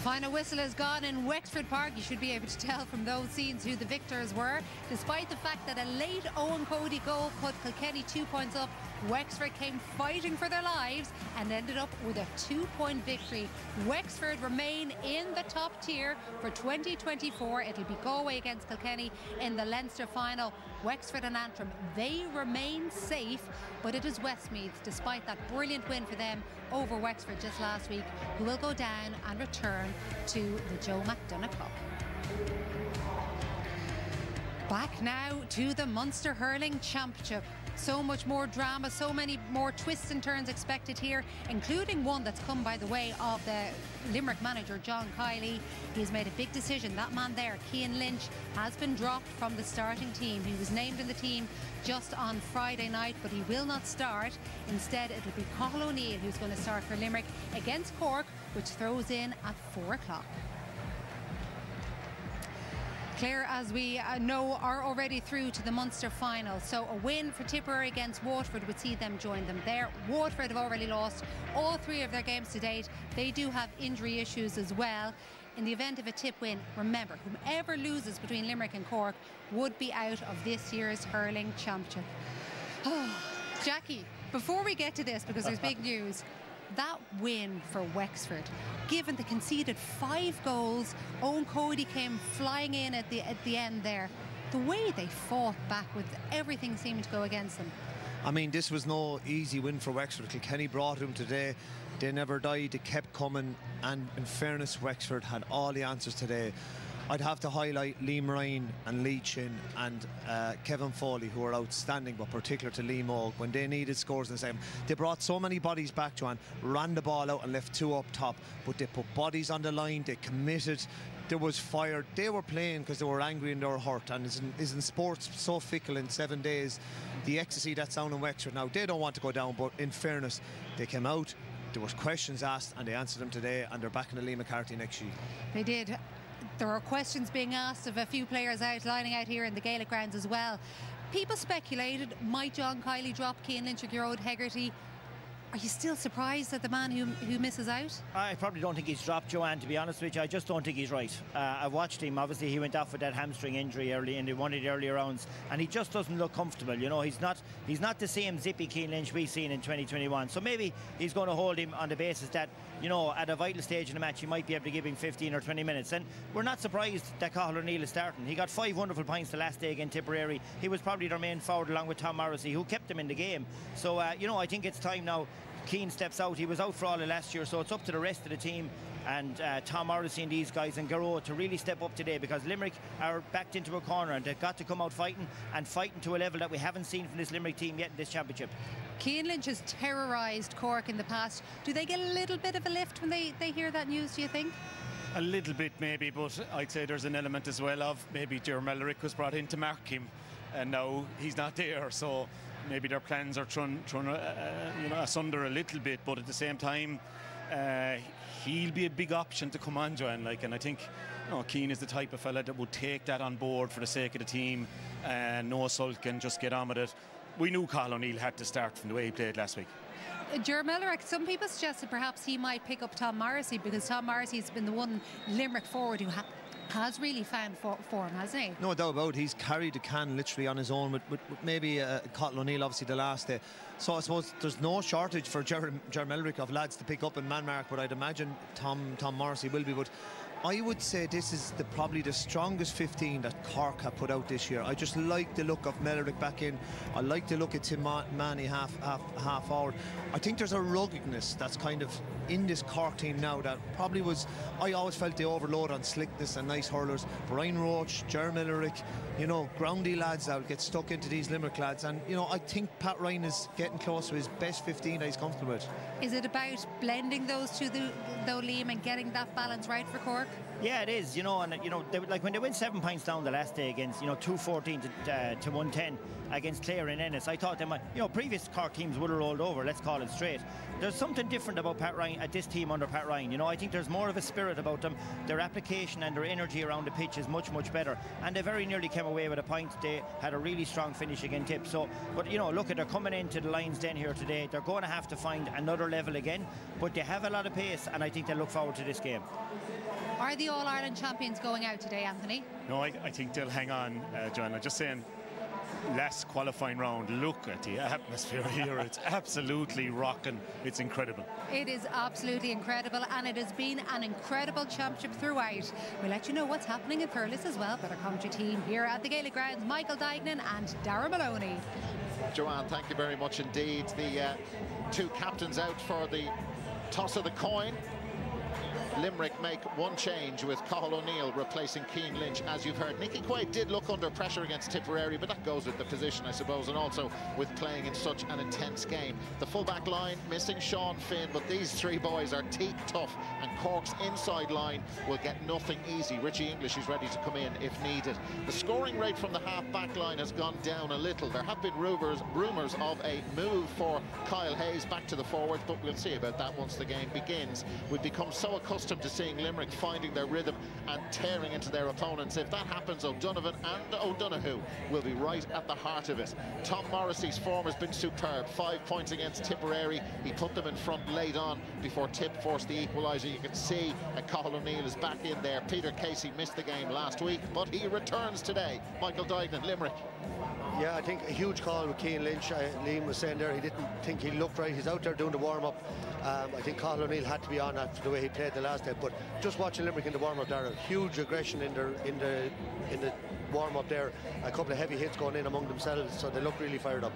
Final whistle has gone in Wexford Park. You should be able to tell from those scenes who the victors were. Despite the fact that a late Owen Cody goal put Kilkenny 2 points up, Wexford came fighting for their lives and ended up with a 2-point victory. Wexford remain in the top tier for 2024. It'll be Galway against Kilkenny in the Leinster final. Wexford and Antrim, they remain safe, but it is Westmeath, despite that brilliant win for them over Wexford just last week, who will go down and return to the Joe McDonagh Cup. Back now to the Munster Hurling Championship. So much more drama, so many more twists and turns expected here, including one that's come by the way of the Limerick manager, John Kiely. He's made a big decision. That man there, Cian Lynch, has been dropped from the starting team. He was named in the team just on Friday night, but he will not start. Instead, it'll be Cathal O'Neill who's going to start for Limerick against Cork, which throws in at 4 o'clock. Clare, as we know, are already through to the Munster final. So a win for Tipperary against Waterford would see them join them there. Waterford have already lost all 3 of their games to date. They do have injury issues as well. In the event of a Tip win, remember, whomever loses between Limerick and Cork would be out of this year's hurling championship. Jackie, before we get to this, because there's big news, that win for Wexford, given the conceded 5 goals, Owen Cody came flying in at the end there. The way they fought back with everything seeming to go against them. I mean, this was no easy win for Wexford. Kilkenny brought them today. They never died. They kept coming. And in fairness, Wexford had all the answers today. I'd have to highlight Liam Ryan and Lee Chin and Kevin Foley, who are outstanding, but particular to Liam Moog when they needed scores in the second. They brought so many bodies back, Joanne, ran the ball out and left 2 up top, but they put bodies on the line, they committed, there was fire. They were playing because they were angry and they were hurt, and isn't sports so fickle in 7 days? The ecstasy that's down in Wexford now, they don't want to go down, but in fairness, they came out, there was questions asked and they answered them today, and they're back in the Lee McCarthy next year. They did. There are questions being asked of a few players lining out here in the Gaelic grounds as well. People speculated, might John Kiely drop Cian Lynch or Gearóid Hegarty? Are you still surprised at the man who misses out? I probably don't think he's dropped, Joanne, to be honest with you. I just don't think he's right. I watched him. Obviously, he went off with that hamstring injury early in one of the earlier rounds, and he just doesn't look comfortable. You know, he's not the same zippy Cian Lynch we've seen in 2021. So maybe he's going to hold him on the basis that, you know, at a vital stage in the match, he might be able to give him 15 or 20 minutes. And we're not surprised that Cathal O'Neill is starting. He got 5 wonderful points the last day against Tipperary. He was probably their main forward along with Tom Morrissey, who kept them in the game. So, you know, I think it's time now. Keane steps out. He was out for all of last year, so it's up to the rest of the team and Tom Morrissey and these guys and Gearóid to really step up today, because Limerick are backed into a corner and they've got to come out fighting to a level that we haven't seen from this Limerick team yet in this championship. Cian Lynch has terrorised Cork in the past. Do they get a little bit of a lift when they hear that news, do you think? A little bit maybe, but I'd say there's an element as well of maybe Limerick was brought in to mark him and now he's not there, so maybe their plans are trying you know, asunder a little bit, but at the same time, he'll be a big option to come on, Joanne. Like, and I think, you know, Cian is the type of fella that would take that on board for the sake of the team, and no sulk and just get on with it. We knew Cathal O'Neill had to start from the way he played last week. Limerick, some people suggested perhaps he might pick up Tom Morrissey, because Tom Morrissey's been the one Limerick forward who has really found form, hasn't he? No doubt about it. He's carried the can literally on his own with maybe Cathal O'Neill obviously the last day. So I suppose there's no shortage for Limerick of lads to pick up in man mark, but I'd imagine Tom Morrissey will be. But I would say this is probably the strongest 15 that Cork have put out this year. I just like the look of Melrick back in. I like the look at Tim Manny half forward. I think there's a ruggedness that's kind of in this Cork team now that probably was, I always felt they overload on slickness and nice hurlers. Brian Roach, Melrick, you know, groundy lads that would get stuck into these Limerick lads. And, you know, I think Pat Ryan is getting close to his best 15 that he's comfortable with. Is it about blending those two, though, Liam, and getting that balance right for Cork? Yeah, it is, you know, and you know, like when they went 7 points down the last day against, you know, 214 to 110 against Clare and Ennis, I thought they might, you know, previous Cork teams would have rolled over, let's call it straight. There's something different about Pat Ryan, at this team under Pat Ryan, you know. I think there's more of a spirit about them. Their application and their energy around the pitch is much, much better, and they very nearly came away with a point. They had a really strong finish against Tip. So, but you know, look, they're coming into the Lions Den here today. They're going to have to find another level again, but they have a lot of pace, and I think they'll look forward to this game. Are the All-Ireland champions going out today, Anthony? No, I think they'll hang on, Joanna. Just saying, last qualifying round, look at the atmosphere here. It's absolutely rocking. It's incredible. It is absolutely incredible, and it has been an incredible championship throughout. We'll let you know what's happening in Thurles as well. Better commentary team here at the Gaelic grounds, Michael Dignan and Darragh Maloney. Joanne, thank you very much indeed. The two captains out for the toss of the coin. Limerick make one change with Cathal O'Neill replacing Cian Lynch, as you've heard. Nicky Quaid did look under pressure against Tipperary, but that goes with the position, I suppose, and also with playing in such an intense game. The full-back line missing Sean Finn, but these three boys are teeth tough, and Cork's inside line will get nothing easy. Richie English is ready to come in if needed. The scoring rate from the half-back line has gone down a little. There have been rumours of a move for Kyle Hayes back to the forwards, but we'll see about that once the game begins. We've become so accustomed to seeing Limerick finding their rhythm and tearing into their opponents. If that happens, O'Donovan and O'Donoghue will be right at the heart of it. Tom Morrissey's form has been superb. 5 points against Tipperary. He put them in front late on before Tip forced the equaliser. You can see Cathal O'Neill is back in there. Peter Casey missed the game last week, but he returns today. Michael Dignan, Limerick. Yeah, I think a huge call with Cian Lynch. Liam was saying there he didn't think he looked right. He's out there doing the warm-up. I think Cathal O'Neill had to be on after the way he played the last day. But just watching Limerick in the warm-up there, a huge aggression in the warm-up there. A couple of heavy hits going in among themselves, so they look really fired up.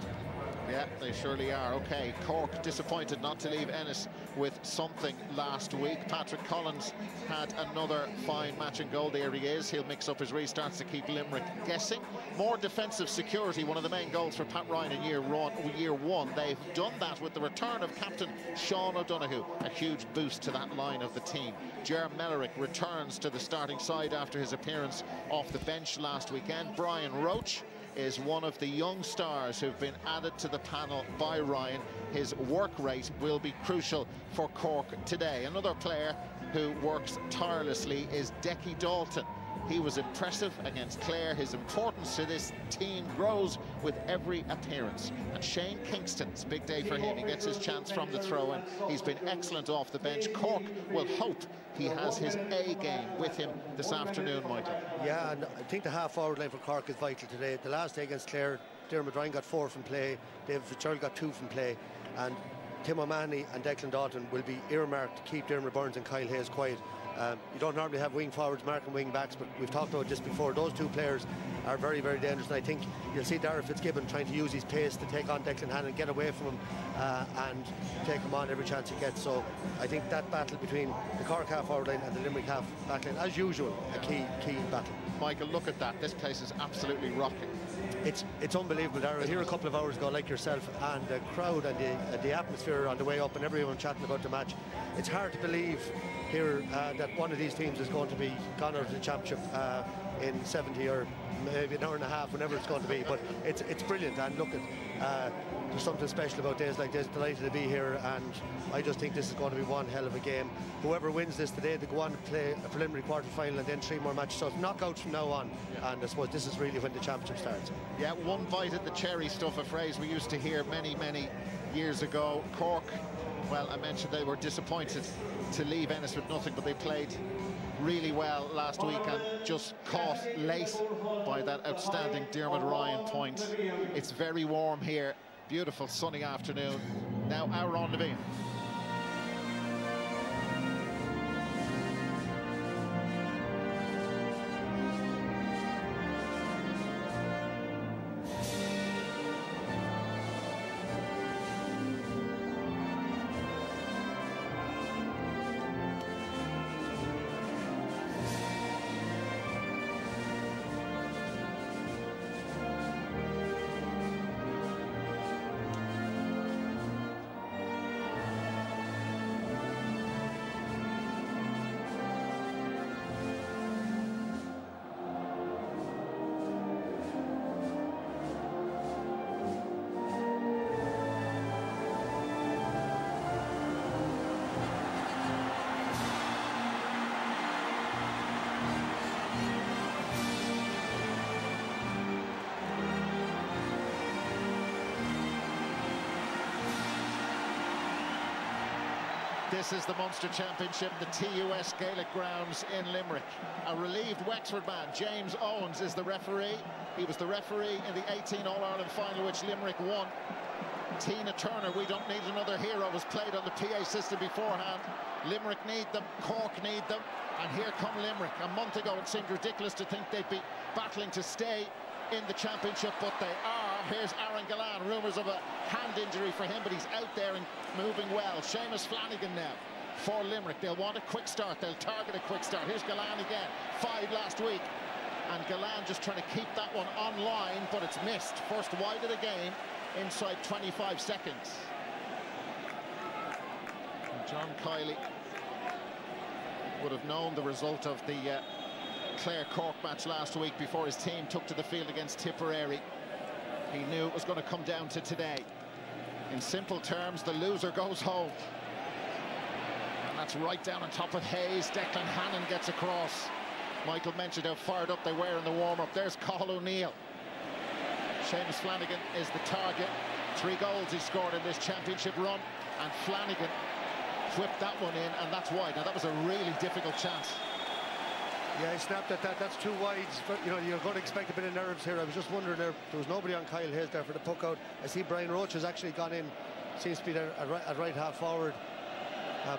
Yeah, they surely are. Okay, Cork disappointed not to leave Ennis with something last week. Patrick Collins had another fine matching goal. There he is. He'll mix up his restarts to keep Limerick guessing. More defensive security, one of the main goals for Pat Ryan in year one. They've done that with the return of captain Sean O'Donoghue. A huge boost to that line of the team. Ger Mellerick returns to the starting side after his appearance off the bench last weekend. Brian Roach is one of the young stars who've been added to the panel by Ryan. His work rate will be crucial for Cork today. Another player who works tirelessly is Decky Dalton. He was impressive against Clare. His importance to this team grows with every appearance. And Shane Kingston's big day for him. He gets his chance from the throw-in. He's been excellent off the bench. Cork will hope he has his A game with him this afternoon, Michael. Yeah, and I think the half-forward line for Cork is vital today. The last day against Clare, Dermot Ryan got 4 from play, David Fitzgerald got 2 from play, and Tim O'Mahony and Declan Dalton will be earmarked to keep Dermot Burns and Kyle Hayes quiet. You don't normally have wing forwards marking wing backs, but we've talked about this before. Those two players are very, very dangerous, and I think you'll see Darragh Fitzgibbon trying to use his pace to take on Declan Hannon, get away from him and take him on every chance he gets. So I think that battle between the Cork half-forward line and the Limerick half-back line, as usual, a key battle. Michael, look at that. This place is absolutely rocking. It's unbelievable, Darragh. Here a couple of hours ago, like yourself, and the crowd and the atmosphere on the way up and everyone chatting about the match. It's hard to believe here that one of these teams is going to be gone out of the championship in 70 or maybe an hour and a half, whenever it's going to be. But it's brilliant, and look at there's something special about days like this. Delighted to be here, and I just think this is going to be one hell of a game. Whoever wins this today, they go on to play a preliminary quarter-final and then 3 more matches. So it's knockouts from now on, and I suppose this is really when the championship starts. Yeah, one bite at the cherry stuff, a phrase we used to hear many, many years ago. Cork, well, I mentioned they were disappointed to leave Ennis with nothing, but they played really well last week and just caught late by that outstanding Dermot Ryan point. It's very warm here. Beautiful sunny afternoon. Now Aaron Levine. This is the Munster Championship, the TUS Gaelic grounds in Limerick. A relieved Wexford man, James Owens, is the referee. He was the referee in the 18 All-Ireland final, which Limerick won. Tina Turner, we don't need another hero, was played on the PA system beforehand. Limerick need them, Cork need them, and here come Limerick. A month ago it seemed ridiculous to think they'd be battling to stay in the championship, but they are. Here's Aaron Galan, rumours of a hand injury for him, but he's out there and moving well. Seamus Flanagan now for Limerick. They'll want a quick start, they'll target a quick start. Here's Galan again, 5 last week, and Galan just trying to keep that one online, but it's missed. First wide of the game, inside 25 seconds. And John Kiley would have known the result of the Clare-Cork match last week before his team took to the field against Tipperary. He knew it was going to come down to today. In simple terms, the loser goes home. And that's right down on top of Hayes. Declan Hannon gets across. Michael mentioned how fired up they were in the warm-up. There's Cathal O'Neill. Seamus Flanagan is the target. 3 goals he scored in this championship run. And Flanagan whipped that one in, and that's wide. Now, that was a really difficult chance. Yeah, he snapped at that. That's 2 wides. But, you know, you're going to expect a bit of nerves here. I was just wondering, there was nobody on Kyle Hayes there for the puck out. I see Brian Roach has actually gone in. Seems to be there at right half forward.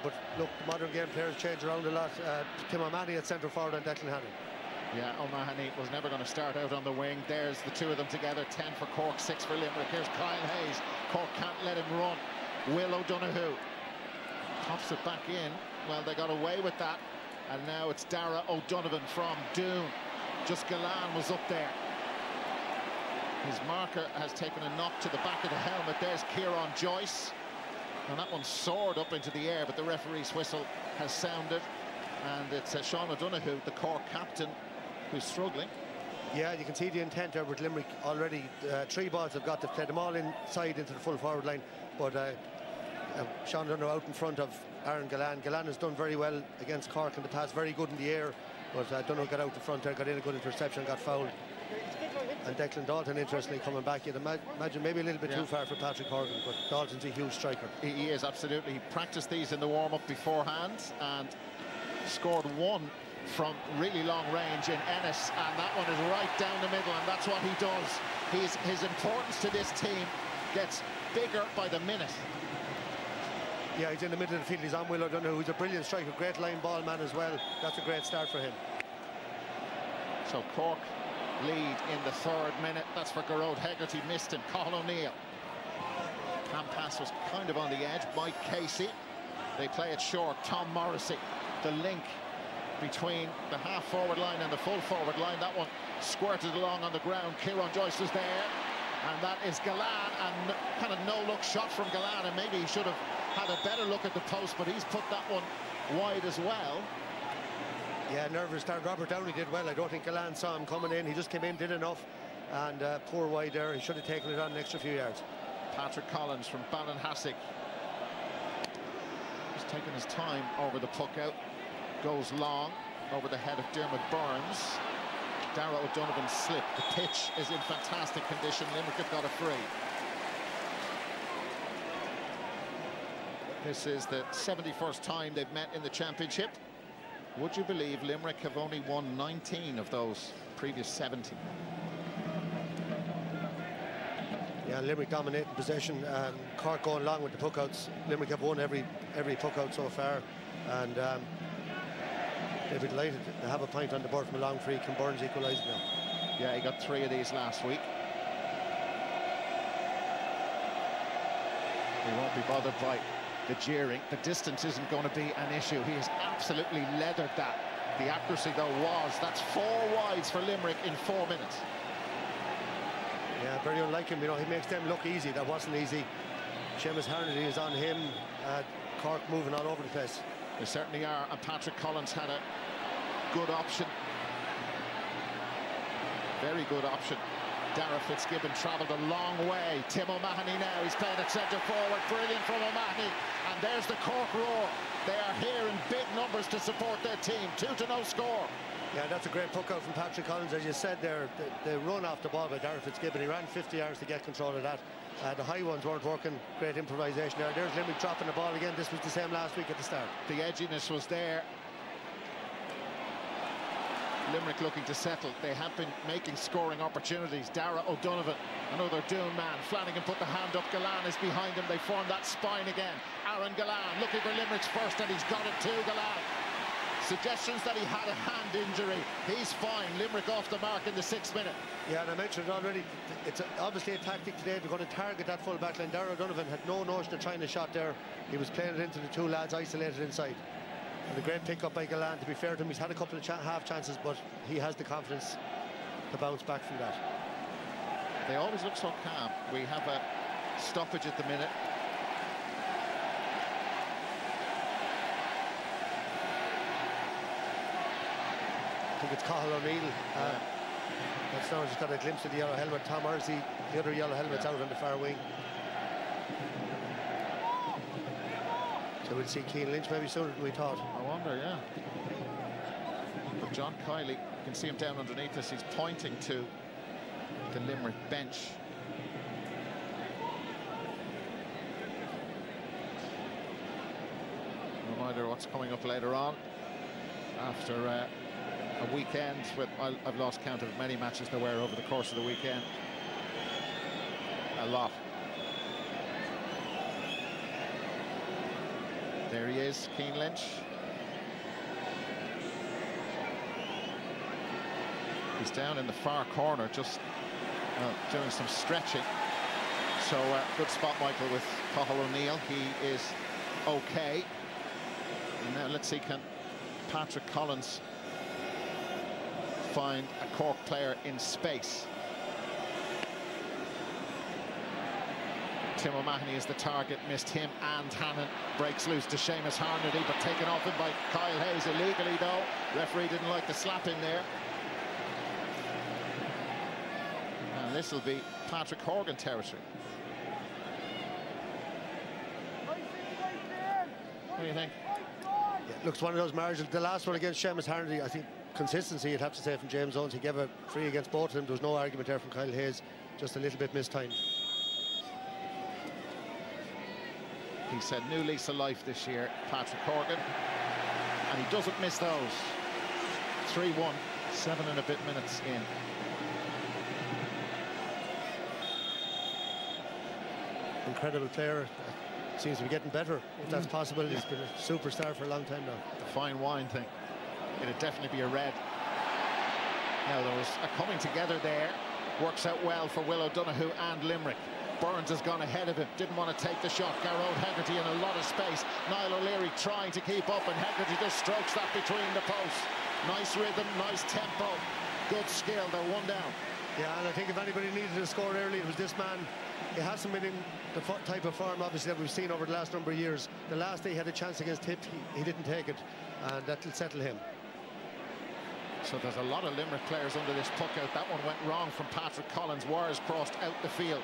But look, the modern game players change around a lot. Tim O'Mahony at centre forward and Declan Hannon. Yeah, O'Mahony was never going to start out on the wing. There's the 2 of them together. 10 for Cork, 6 for Limerick. Here's Kyle Hayes. Cork can't let him run. Will O'Donoghue pops it back in. Well, they got away with that. And now it's Dara O'Donovan from Doon. Just Galan was up there. His marker has taken a knock to the back of the helmet. There's Kieran Joyce. And that one soared up into the air, but the referee's whistle has sounded. And it's Sean O'Donoghue, the Cork captain, who's struggling. Yeah, you can see the intent there with Limerick already. 3 balls have got to play them all inside into the full forward line. But Sean O'Donoghue out in front of Aaron Galan. Galan has done very well against Cork in the past, very good in the air. But O'Donoghue got out the front there, got in a good interception, got fouled. And Declan Dalton, interestingly, coming back. You'd imagine maybe a little bit too far for Patrick Horgan, but Dalton's a huge striker. He is, absolutely. He practiced these in the warm-up beforehand and scored 1 from really long range in Ennis, and that one is right down the middle, and that's what he does. His importance to this team gets bigger by the minute. Yeah, he's in the middle of the field. He's on Will O'Donoghue, who's a brilliant striker, great line ball man as well. That's a great start for him. So Cork lead in the 3rd minute. That's for Garrod Hegarty, missed him. Cathal O'Neill. Cam pass was kind of on the edge. Mike Casey. They play it short. Tom Morrissey, the link between the half-forward line and the full-forward line. That one squirted along on the ground. Kieran Joyce was there. And that is Galan, and kind of no-look shot from Galan, and maybe he should have had a better look at the post, but he's put that one wide as well. Yeah, nervous start. Robert Downey did well. I don't think Galan saw him coming in. He just came in, did enough, and poor wide there. He should have taken it on an extra few yards. Patrick Collins from Ballinhassig. He's taking his time over the puck out. Goes long over the head of Dermot Burns. Dara O'Donovan slipped. The pitch is in fantastic condition. Limerick have got a free. This is the 71st time they've met in the championship. Would you believe Limerick have only won 19 of those previous 70? Yeah, Limerick dominating possession. Cork going long with the puckouts. Limerick have won every puckout so far, and they'd be delighted to have a point on the board from a long free. Can Burns equalise now? Yeah, he got 3 of these last week. He won't be bothered by the jeering. The distance isn't going to be an issue. He has absolutely leathered that. The accuracy, though, was. That's 4 wides for Limerick in 4 minutes. Yeah, very unlike him. You know, he makes them look easy. That wasn't easy. Seamus Harnedy is on him. Cork moving all over the place. They certainly are. And Patrick Collins had a good option. Very good option. Dara Fitzgibbon travelled a long way. Tim O'Mahony now, he's playing at centre forward. Brilliant from O'Mahony. And there's the Cork roar. They are here in big numbers. numbers to support their team. 2-0 score. Yeah, that's a great puck out from Patrick Collins. As you said there, the run off the ball by Darragh Fitzgibbon, he ran 50 yards to get control of that. The high ones weren't working. Great improvisation there. There's Limerick dropping the ball again. This was the same last week at the start. The edginess was there. Limerick looking to settle. They have been making scoring opportunities. Darragh O'Donovan, another Doon man. Flanagan put the hand up. Galan is behind him. They form that spine again. Aaron Galan looking for Limerick's first, and he's got it too. Galan. Suggestions that he had a hand injury. He's fine. Limerick off the mark in the 6th minute. Yeah, and I mentioned it already. It's obviously a tactic today. They're going to target that full back line. Darragh O'Donovan had no notion of trying a shot there. He was playing it into the two lads isolated inside. And a great pick up by Galan. To be fair to him, he's had a couple of half chances, but he has the confidence to bounce back from that. They always look so calm. We have a stoppage at the minute. I think it's Cathal O'Neill. That's now just got a glimpse of the yellow helmet. Tom Morrissey, the other yellow helmet's out on the far wing. So we'll see Cian Lynch maybe sooner than we thought. I wonder, yeah. But John Kiley, you can see him down underneath us. He's pointing to the Limerick bench. Reminder what's coming up later on after a weekend with, I've lost count of many matches there were over the course of the weekend. A lot. There he is, Cian Lynch. He's down in the far corner, just doing some stretching. So good spot, Michael, with Cathal O'Neill. He is okay. And now let's see, can Patrick Collins find a Cork player in space? Tim O'Mahony is the target, missed him and Hannon. Breaks loose to Seamus Harnedy, but taken off him by Kyle Hayes illegally though. Referee didn't like the slap in there. And this will be Patrick Horgan territory. What do you think? Yeah, looks one of those marginal. The last one against Seamus Harnedy, I think consistency, you'd have to say, from James Owens. He gave a free against both of them. There was no argument there from Kyle Hayes, just a little bit mistimed. He said new lease of life this year, Patrick Horgan, and he doesn't miss those. 3-1, 7 and a bit minutes in. Incredible player. Seems to be getting better, if that's possible. He's been a superstar for a long time now. The fine wine thing. It'd definitely be a red. Now there was a coming together there. Works out well for Will O'Donoghue and Limerick. Burns has gone ahead of him, didn't want to take the shot. Garrod Hegarty in a lot of space. Niall O'Leary trying to keep up, and Hegarty just strokes that between the posts. Nice rhythm, nice tempo, good skill. They're one down. Yeah, and I think if anybody needed to score early, it was this man. He hasn't been in the type of form, obviously, that we've seen over the last number of years. The last day he had a chance against Tip, he didn't take it, and that'll settle him. So there's a lot of Limerick players under this puck out. That one went wrong from Patrick Collins. Wires crossed out the field.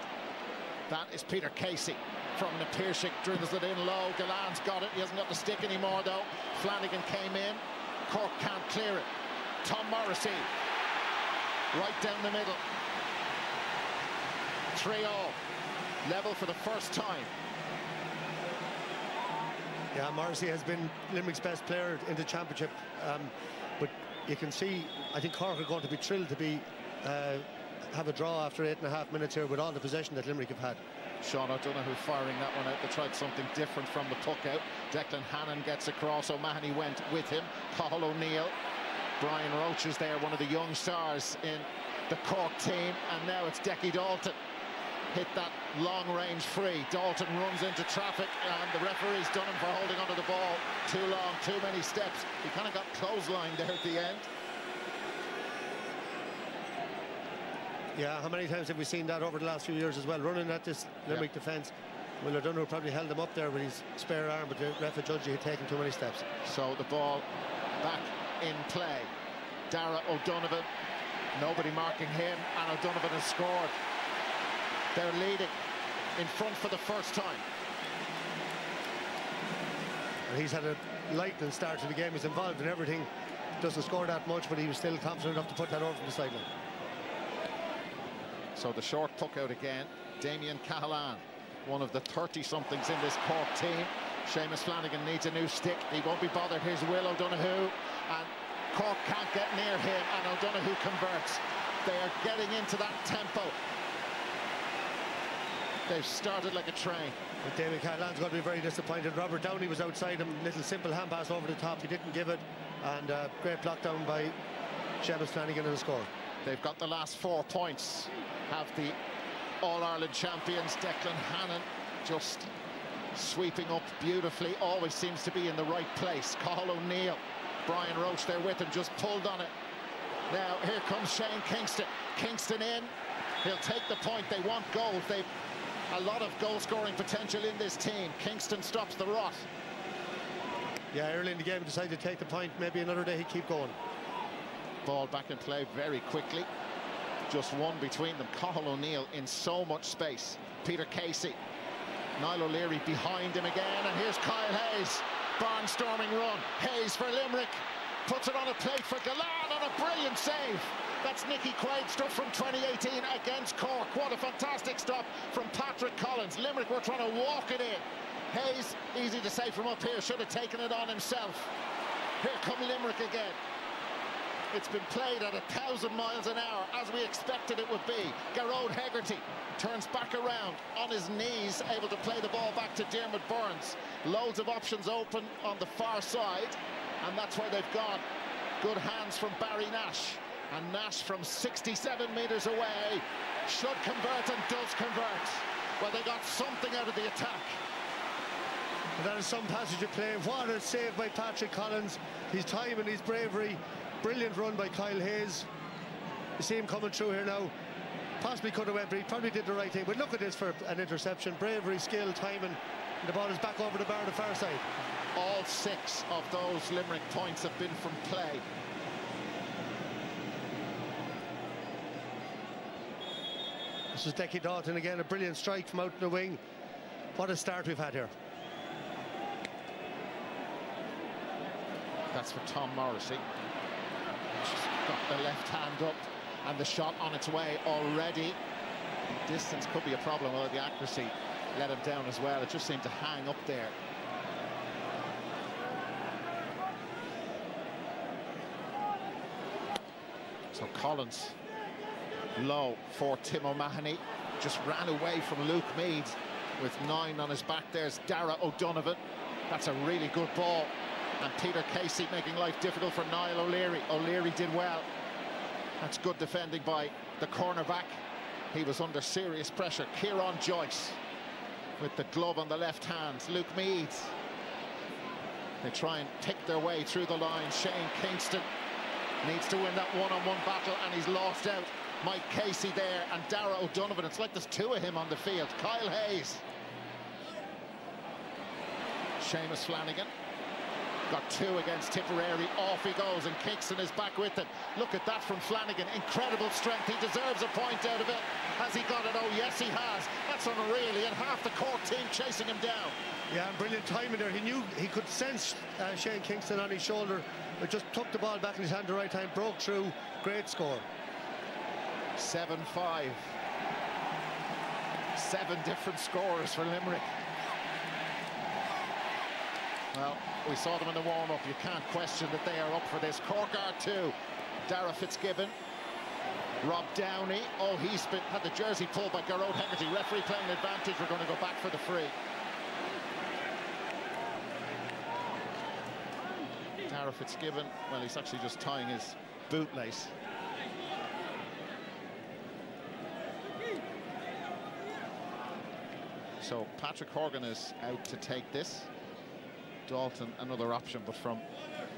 That is Peter Casey from the Piershick, dribbles it in low. Galan's got it. He hasn't got the stick anymore though. Flanagan came in. Cork can't clear it. Tom Morrissey right down the middle. 3-0. Level for the first time. Yeah, Morrissey has been Limerick's best player in the championship, but you can see, I think Cork are going to be thrilled to have a draw after 8.5 minutes here with all the possession that Limerick have had. Sean O'Donoghue firing that one out. They tried something different from the puck out. Declan Hannon gets across. O'Mahony went with him. Cathal O'Neill. Brian Roach is there, one of the young stars in the Cork team. And now it's Decky Dalton. Hit that long-range free. Dalton runs into traffic, and the referee's done him for holding onto the ball too long, too many steps. He kind of got clotheslined there at the end. Yeah, how many times have we seen that over the last few years as well, running at this Limerick defence? Well, O'Donoghue probably held him up there with his spare arm, but the ref judge had taken too many steps. So the ball back in play. Darragh O'Donovan, nobody marking him, and O'Donovan has scored. They're leading in front for the first time. And he's had a lightning start to the game. He's involved in everything. Doesn't score that much, but he was still confident enough to put that over from the sideline. So the short puck out again. Damien Cahalane, one of the 30-somethings in this Cork team. Seamus Flanagan needs a new stick. He won't be bothered. Here's Will O'Donoghue, and Cork can't get near him, and O'Donoghue converts. They are getting into that tempo. They've started like a train. But Damien Cahalane's going to be very disappointed. Robert Downey was outside him, little simple hand pass over the top. He didn't give it, and great block down by Seamus Flanagan in the score. They've got the last 4 points. Have the All-Ireland champions Declan Hannon just sweeping up beautifully. Always seems to be in the right place. Cathal O'Neill, Brian Roche there with him, just pulled on it. Now here comes Shane Kingston. Kingston in. He'll take the point. They want goals. They've a lot of goal-scoring potential in this team. Kingston stops the rot. Yeah, early in the game decided to take the point. Maybe another day he'd keep going. Ball back in play very quickly. Just one between them. Cathal O'Neill in so much space. Peter Casey. Niall O'Leary behind him again. And here's Kyle Hayes. Barnstorming run. Hayes for Limerick. Puts it on a plate for Galan, and a brilliant save. That's Nicky Quaid stuff from 2018 against Cork. What a fantastic stop from Patrick Collins. Limerick were trying to walk it in. Hayes, easy to say from up here, should have taken it on himself. Here come Limerick again. It's been played at 1,000 miles an hour, as we expected it would be. Garrod Hegarty turns back around on his knees, able to play the ball back to Diarmuid Burns. Loads of options open on the far side, and that's where they've gone. Good hands from Barry Nash. And Nash from 67 metres away should convert and does convert. Well, they got something out of the attack. And that is some passage of play. What a save by Patrick Collins. His time and his bravery. Brilliant run by Kyle Hayes. You see him coming through here now. Possibly could have went, but he probably did the right thing. But look at this for an interception. Bravery, skill, timing. And the ball is back over the bar on the far side. All 6 of those Limerick points have been from play. This is Decky Dalton again, a brilliant strike from out in the wing. What a start we've had here. That's for Tom Morrissey. Just got the left hand up, and the shot on its way already. Distance could be a problem, although the accuracy let him down as well. It just seemed to hang up there. So Collins low for Tim O'Mahony, just ran away from Luke Meade with 9 on his back. There's Dara O'Donovan. That's a really good ball, and Peter Casey making life difficult for Niall O'Leary. O'Leary did well. That's good defending by the cornerback. He was under serious pressure. Kieran Joyce with the glove on the left hand. Luke Meade. They try and pick their way through the line. Shane Kingston needs to win that one-on-one battle, and he's lost out. Mike Casey there, and Dara O'Donovan. It's like there's 2 of him on the field. Kyle Hayes. Seamus Flanagan. Got 2 against Tipperary. Off he goes, and Kingston is back with him. Look at that from Flanagan. Incredible strength. He deserves a point out of it. Has he got it? Oh, yes, he has. That's unreal. He had half the Cork team chasing him down. Yeah, brilliant timing there. He knew he could sense Shane Kingston on his shoulder, but just took the ball back in his hand at the right time, broke through. Great score. 7-5. 7 different scorers for Limerick. Well, we saw them in the warm-up. You can't question that they are up for this. Cork are 2. Dara Fitzgibbon. Rob Downey. Oh, he's had the jersey pulled by Garrod Hegarty. Referee playing advantage. We're going to go back for the free. Dara Fitzgibbon, well, he's actually just tying his bootlace. So Patrick Horgan is out to take this. Dalton, another option, but from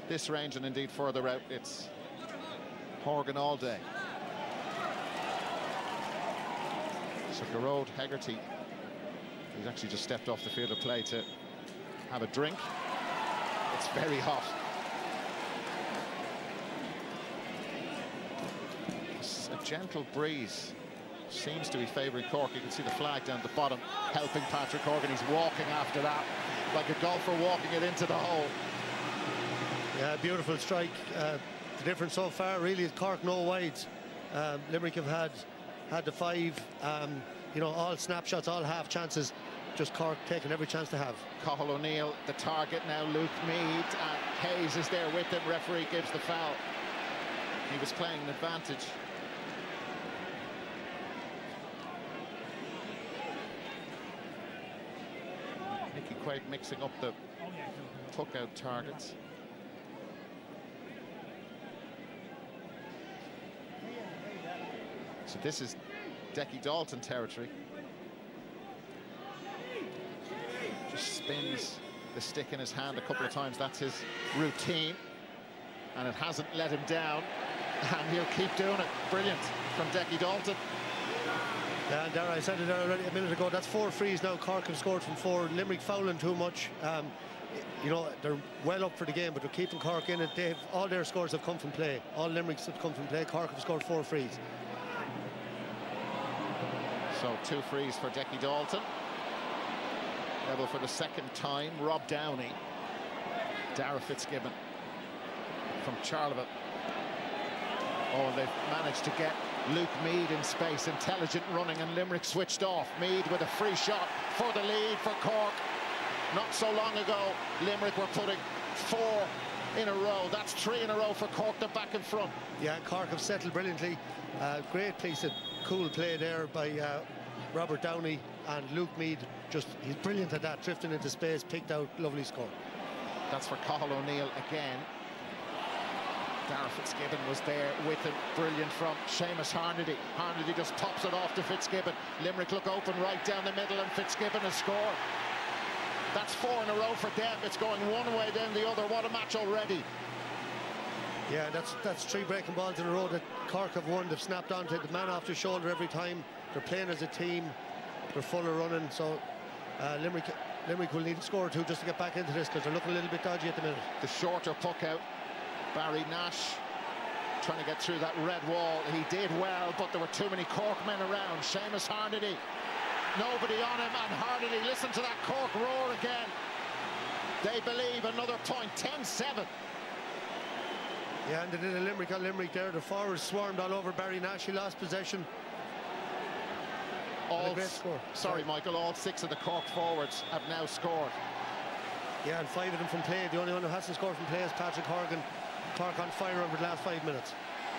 this range and indeed further out, it's Horgan all day. So Garrod Hegarty, he's actually just stepped off the field of play to have a drink. It's very hot. It's a gentle breeze. Seems to be favouring Cork. You can see the flag down at the bottom helping Patrick Horgan. He's walking after that like a golfer walking it into the hole. Yeah, beautiful strike. The difference so far really is Cork no wides. Limerick have had the 5, you know, all snapshots, all half chances. Just Cork taking every chance to have. Cathal O'Neill, the target now, Luke Meade, and Hayes is there with him. Referee gives the foul. He was playing an advantage. Nicky Quaid mixing up the puck-out targets. So this is Decky Dalton territory. Just spins the stick in his hand a couple of times. That's his routine, and it hasn't let him down, and he'll keep doing it. Brilliant from Decky Dalton. Yeah, and there, I said it already a minute ago, that's 4 frees now. Cork have scored from 4. Limerick fouling too much. You know, they're well up for the game, but they're keeping Cork in it. All their scores have come from play. All Limericks have come from play. Cork have scored 4 frees. So 2 frees for Decky Dalton. Level for the second time. Rob Downey. Dara Fitzgibbon from Charleville. Oh, and they've managed to get Luke Meade in space. Intelligent running, and Limerick switched off. Meade with a free shot for the lead for Cork. Not so long ago, Limerick were putting 4 in a row. That's 3 in a row for Cork. They're back in front. Yeah, Cork have settled brilliantly. Great piece of cool play there by Robert Downey, and Luke Meade, he's brilliant at that, drifting into space, picked out, lovely score. That's for Cathal O'Neill again. Dara Fitzgibbon was there with him, brilliant from Seamus Harnedy. Harnedy just pops it off to Fitzgibbon. Limerick look open right down the middle, and Fitzgibbon has scored. That's 4 in a row for them. It's going one way, then the other. What a match already. Yeah, that's 3 breaking balls in a row that Cork have won. They've snapped onto the man off the shoulder every time. They're playing as a team. They're full of running. So Limerick will need a score or 2 just to get back into this, because they're looking a little bit dodgy at the minute. The shorter puck out. Barry Nash trying to get through that red wall. He did well, but there were too many Cork men around. Seamus Harnedy. Nobody on him, and Harnedy, listen to that Cork roar again. They believe another point. 10-7. Yeah, and they did a Limerick on Limerick there. The forwards swarmed all over Barry Nash. He lost possession. Sorry, Michael, all 6 of the Cork forwards have now scored. Yeah, and 5 of them from play. The only one who hasn't scored from play is Patrick Horgan. Cork on fire over the last 5 minutes.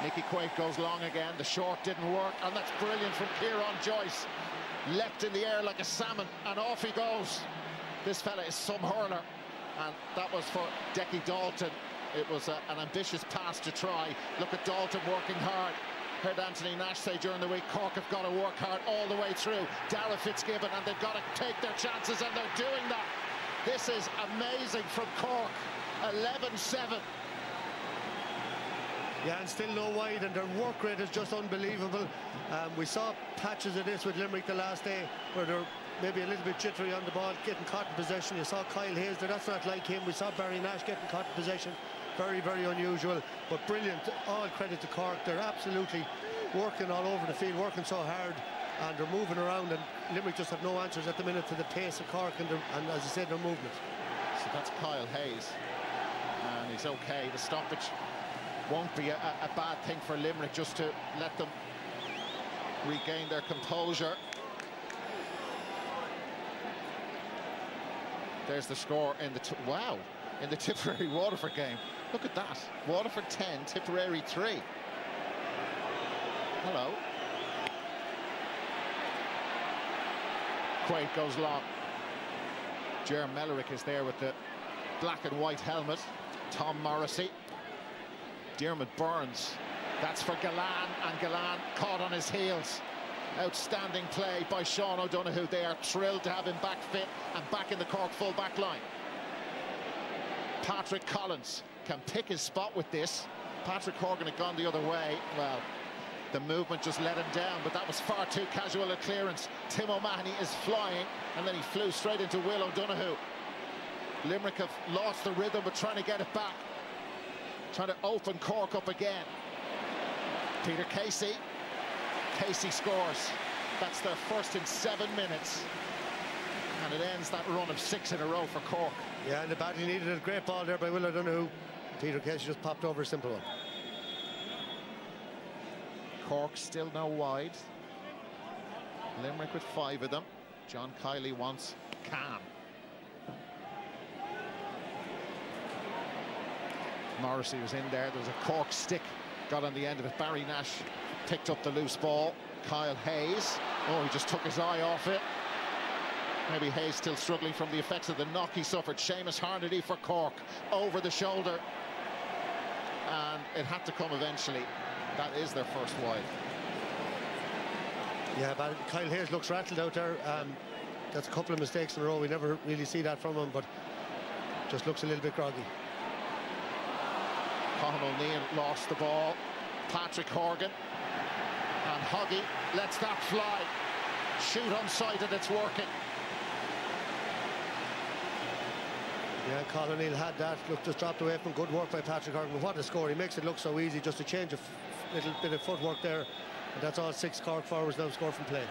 Nicky Quaid goes long again. The short didn't work, and that's brilliant from Kieran Joyce. Leapt in the air like a salmon, and off he goes. This fella is some hurler, and that was for Decky Dalton. It was an ambitious pass to try. Look at Dalton working hard. Heard Anthony Nash say during the week, Cork have got to work hard all the way through. Dara Fitzgibbon, and they've got to take their chances, and they're doing that. This is amazing from Cork. 11-7. Yeah, and still no wide, and their work rate is just unbelievable. We saw patches of this with Limerick the last day, where they're maybe a little bit jittery on the ball, getting caught in possession. You saw Kyle Hayes there, that's not like him. We saw Barry Nash getting caught in possession. Very, very unusual, but brilliant. All credit to Cork. They're absolutely working all over the field, working so hard, and they're moving around, and Limerick just have no answers at the minute to the pace of Cork and as I said, their movement. So that's Kyle Hayes, and he's okay. The stoppage won't be a bad thing for Limerick, just to let them regain their composure. There's the score in the in the Tipperary Waterford game. Look at that. Waterford 10, Tipperary 3. Hello. Quaid goes long. Ger Mellerick is there with the black and white helmet. Tom Morrissey. Diarmuid Burns. That's for Galan, and Galan caught on his heels. Outstanding play by Sean O'Donoghue. They are thrilled to have him back fit and back in the Cork full back line. Patrick Collins can pick his spot with this. Patrick Horgan had gone the other way. Well, the movement just let him down, but that was far too casual a clearance. Tim O'Mahony is flying, and then he flew straight into Will O'Donoghue. Limerick have lost the rhythm, but trying to get it back. Trying to open Cork up again. Peter Casey. Casey scores. That's their first in 7 minutes. And it ends that run of 6 in a row for Cork. Yeah, and the badly needed a great ball there by Will O'Donoghue. Peter Casey just popped over a simple one. Cork still no wide. Limerick with 5 of them. John Kiley wants calm. Morrissey was in there. There was a Cork stick, got on the end of it. Barry Nash picked up the loose ball. Kyle Hayes, oh, he just took his eye off it. Maybe Hayes still struggling from the effects of the knock he suffered. Seamus Harnedy for Cork, over the shoulder. And it had to come eventually. That is their first wide. Yeah, but Kyle Hayes looks rattled out there. That's a couple of mistakes in a row. We never really see that from him, but just looks a little bit groggy. Conor O'Neill lost the ball. Patrick Horgan. And Huggy lets that fly. Shoot unsighted, it's working. Yeah, Conor O'Neill had that. Look, just dropped away from good work by Patrick Horgan. What a score. He makes it look so easy. Just a change of little bit of footwork there. And that's all 6 Cork forwards now score from play.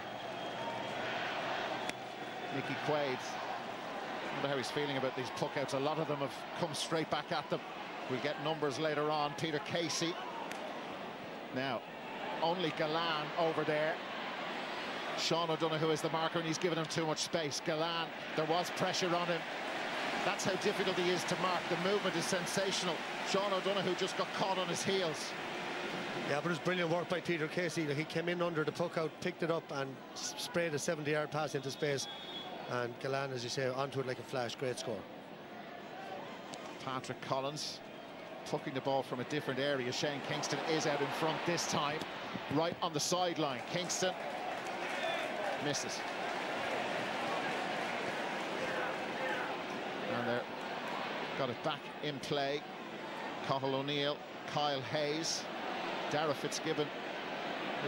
Nicky Quaid. I wonder how he's feeling about these puckouts. A lot of them have come straight back at them. We'll get numbers later on. Peter Casey. Now, only Galan over there. Sean O'Donoghue is the marker, and he's given him too much space. Galan, there was pressure on him. That's how difficult he is to mark. The movement is sensational. Sean O'Donoghue just got caught on his heels. Yeah, but it was brilliant work by Peter Casey. He came in under the puck out, picked it up and sprayed a 70-yard pass into space. And Galan, as you say, onto it like a flash. Great score. Patrick Collins tucking the ball from a different area. Shane Kingston is out in front this time, right on the sideline. Kingston misses. And they're got it back in play. Cathal O'Neill, Kyle Hayes, Dara Fitzgibbon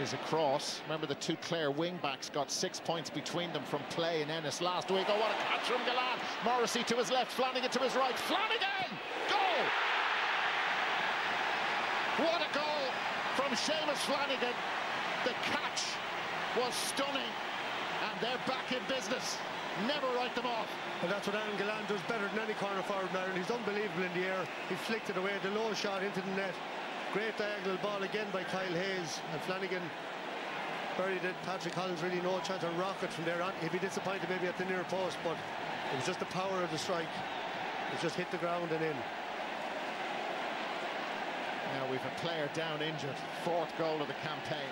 is across. Remember, the 2 Clare wing-backs got 6 points between them from play in Ennis last week. Oh, what a catch from Galan. Morrissey to his left, Flanagan to his right. Flanagan! Goal! What a goal from Seamus Flanagan. The catch was stunning, and they're back in business. Never write them off. And that's what Alan Galan does better than any corner forward in Ireland. He's unbelievable in the air. He flicked it away, the low shot into the net. Great diagonal ball again by Kyle Hayes, and Flanagan buried it. Patrick Collins really no chance to rock it from there on. He'd be disappointed maybe at the near post, but it was just the power of the strike. It just hit the ground and in. Now we've a player down injured. 4th goal of the campaign.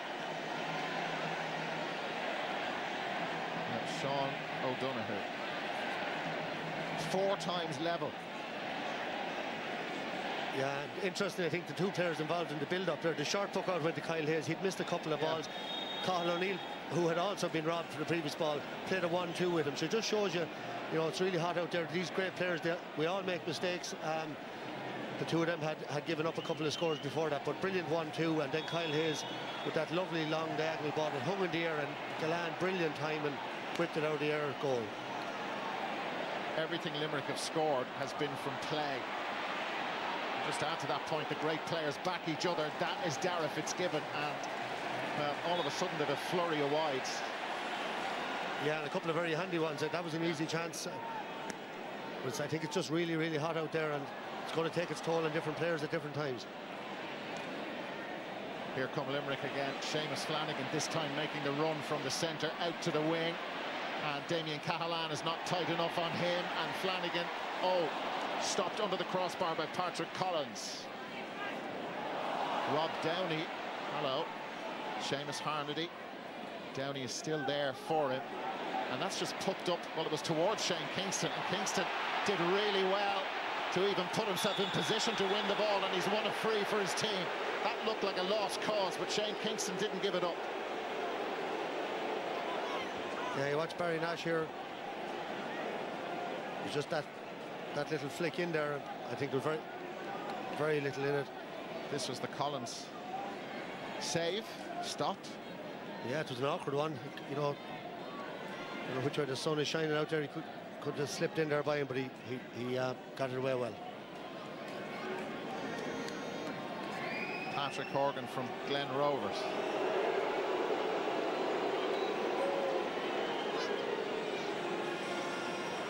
Now Sean O'Donoghue. 4 times level. Yeah, interesting. I think the 2 players involved in the build-up there. The short puck out went to Kyle Hayes. He'd missed a couple of balls. Cathal O'Neill, who had also been robbed for the previous ball, played a 1-2 with him. So it just shows you, you know, it's really hot out there. These great players, we all make mistakes. The 2 of them had given up a couple of scores before that, but brilliant 1-2, and then Kyle Hayes with that lovely long diagonal ball that hung in the air, and Galan, brilliant time, and whipped it out of the air, goal. Everything Limerick have scored has been from play. Just to add to that point, the great players back each other. That is Dara Fitzgibbon, and all of a sudden they've a flurry of wides. Yeah, and a couple of very handy ones. That was an easy chance. But I think it's just really, really hot out there, and it's going to take its toll on different players at different times. Here come Limerick again. Seamus Flanagan this time making the run from the centre out to the wing. And Damien Cahalan is not tight enough on him. And Flanagan, stopped under the crossbar by Patrick Collins. Rob Downey, hello. Seamus Harnedy. Downey is still there for him. And that's just pucked up, well, it was towards Shane Kingston. And Kingston did really well to even put himself in position to win the ball, and he's won a free for his team. That looked like a lost cause, but Shane Kingston didn't give it up. Yeah, you watch Barry Nash here. It's just that little flick in there. I think there was very little in it. This was the Collins save, stopped. Yeah, it was an awkward one. You know which way the sun is shining out there. He could have slipped in there by him, but he got it away well. Patrick Horgan from Glen Rovers.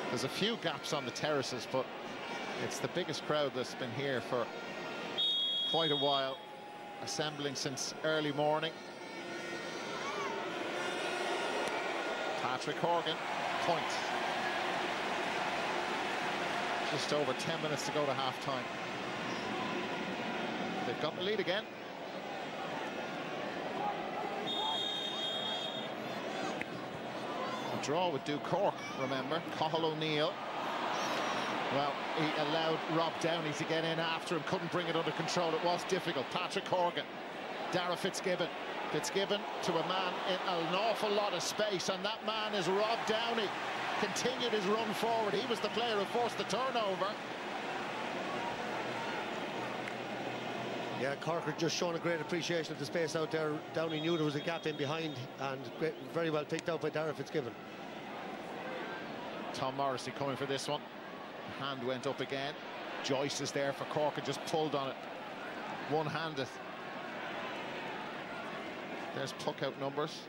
There's a few gaps on the terraces, but it's the biggest crowd that's been here for quite a while, assembling since early morning. Patrick Horgan, point. Just over 10 minutes to go to half-time. They've got the lead again. A draw would do Cork, remember. Cathal O'Neill. Well, he allowed Rob Downey to get in after him, couldn't bring it under control. It was difficult. Patrick Horgan, Dara Fitzgibbon. Fitzgibbon to a man in an awful lot of space, and that man is Rob Downey. Continued his run forward. He was the player who forced the turnover. Yeah, Cork had just shown a great appreciation of the space out there. Downey knew there was a gap in behind, and very well picked out by Dara Fitzgibbon. Tom Morrissey coming for this one. Hand went up again. Joyce is there for Cork and just pulled on it. One-handed. There's puck-out numbers.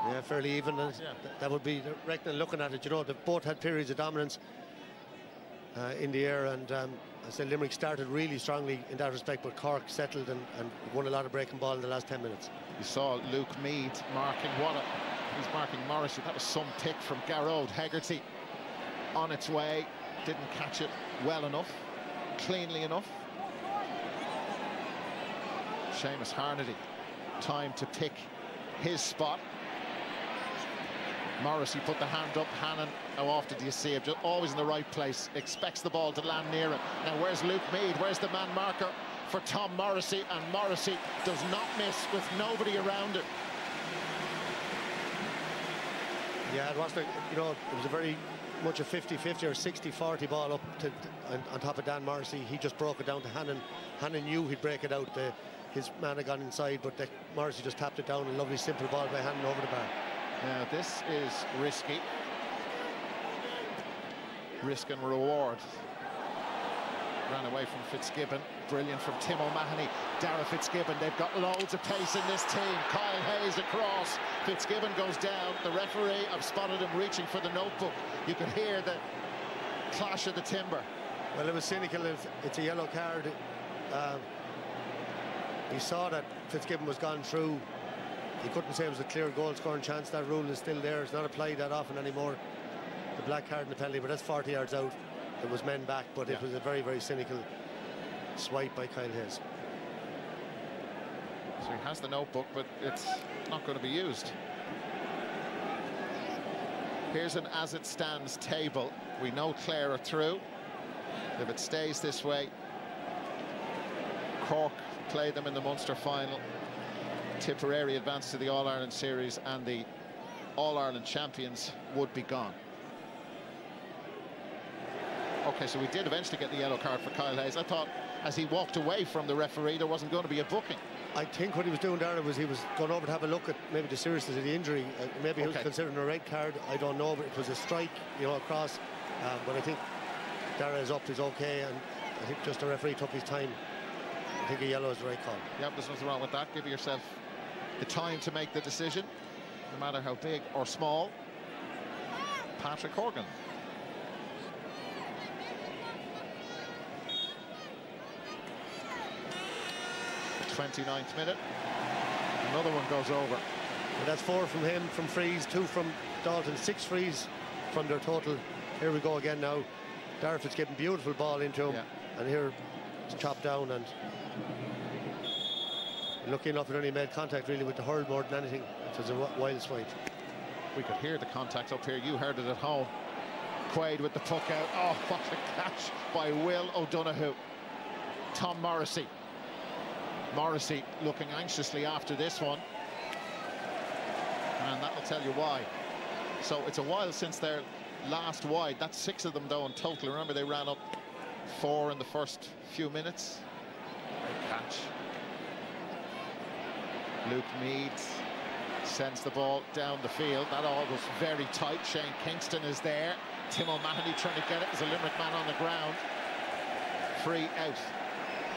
Yeah, fairly even. And that would be reckoning looking at it. You know, they both had periods of dominance in the air, and I said Limerick started really strongly in that respect, but Cork settled and won a lot of breaking ball in the last 10 minutes. You saw Luke Meade marking he's marking Morrissey. That was some pick from Garrod. Hegarty on its way, didn't catch it well enough, cleanly enough. Seamus Harnedy, time to pick his spot. Morrissey put the hand up. Hannon, how often do you see him? Just always in the right place, expects the ball to land near him. Now where's Luke Meade? Where's the man marker for Tom Morrissey? And Morrissey does not miss with nobody around it. Yeah, it wasn't, you know, it was a very much a 50-50 or 60-40 ball up on top of Dan Morrissey. He just broke it down to Hannon. Hannon knew he'd break it out. His man had gone inside, but Morrissey just tapped it down. A lovely simple ball by Hannon over the bar. Now this is risky. Risk and reward. Ran away from Fitzgibbon. Brilliant from Tim O'Mahony. Dara Fitzgibbon. They've got loads of pace in this team. Kyle Hayes across. Fitzgibbon goes down. The referee, I've spotted him reaching for the notebook. You could hear the clash of the timber. Well, it was cynical. It's a yellow card. He saw that Fitzgibbon was gone through. He couldn't say it was a clear goal-scoring chance. That rule is still there. It's not applied that often anymore. The black card and the penalty, but that's 40 yards out. It was men back, but it was a very, very cynical swipe by Kyle Hayes. So he has the notebook, but it's not going to be used. Here's an as-it-stands table. We know Clare are through. If it stays this way, Cork play them in the Munster final. Tipperary advance to the All-Ireland Series, and the All-Ireland champions would be gone. Okay, so we did eventually get the yellow card for Kyle Hayes. I thought as he walked away from the referee there wasn't going to be a booking. I think what he was doing there was he was going over to have a look at maybe the seriousness of the injury. Maybe he was considering a red card, I don't know, but it was a strike, you know, across. But I think Dara is up, is okay, and I think just the referee took his time. I think a yellow is the right call. Yep, there's nothing wrong with that. Give yourself the time to make the decision, no matter how big or small. Patrick Horgan. The 29th minute. Another one goes over. And that's 4 from him, from frees, 2 from Dalton, 6 frees from their total. Here we go again now. Dara Fitzgibbon, beautiful ball into him. Yeah. And here it's chopped down, and lucky enough it only made contact really with the hurl more than anything. It was a wild swipe. We could hear the contact up here. You heard it at home. Quaid with the puck out. Oh, what a catch by Will O'Donoghue. Tom Morrissey. Morrissey looking anxiously after this one. And that'll tell you why. So it's a while since their last wide. That's 6 of them though in total. Remember they ran up 4 in the first few minutes. Great catch. Luke Meade sends the ball down the field. That all was very tight. Shane Kingston is there. Tim O'Mahony trying to get it as a Limerick man on the ground. Free out.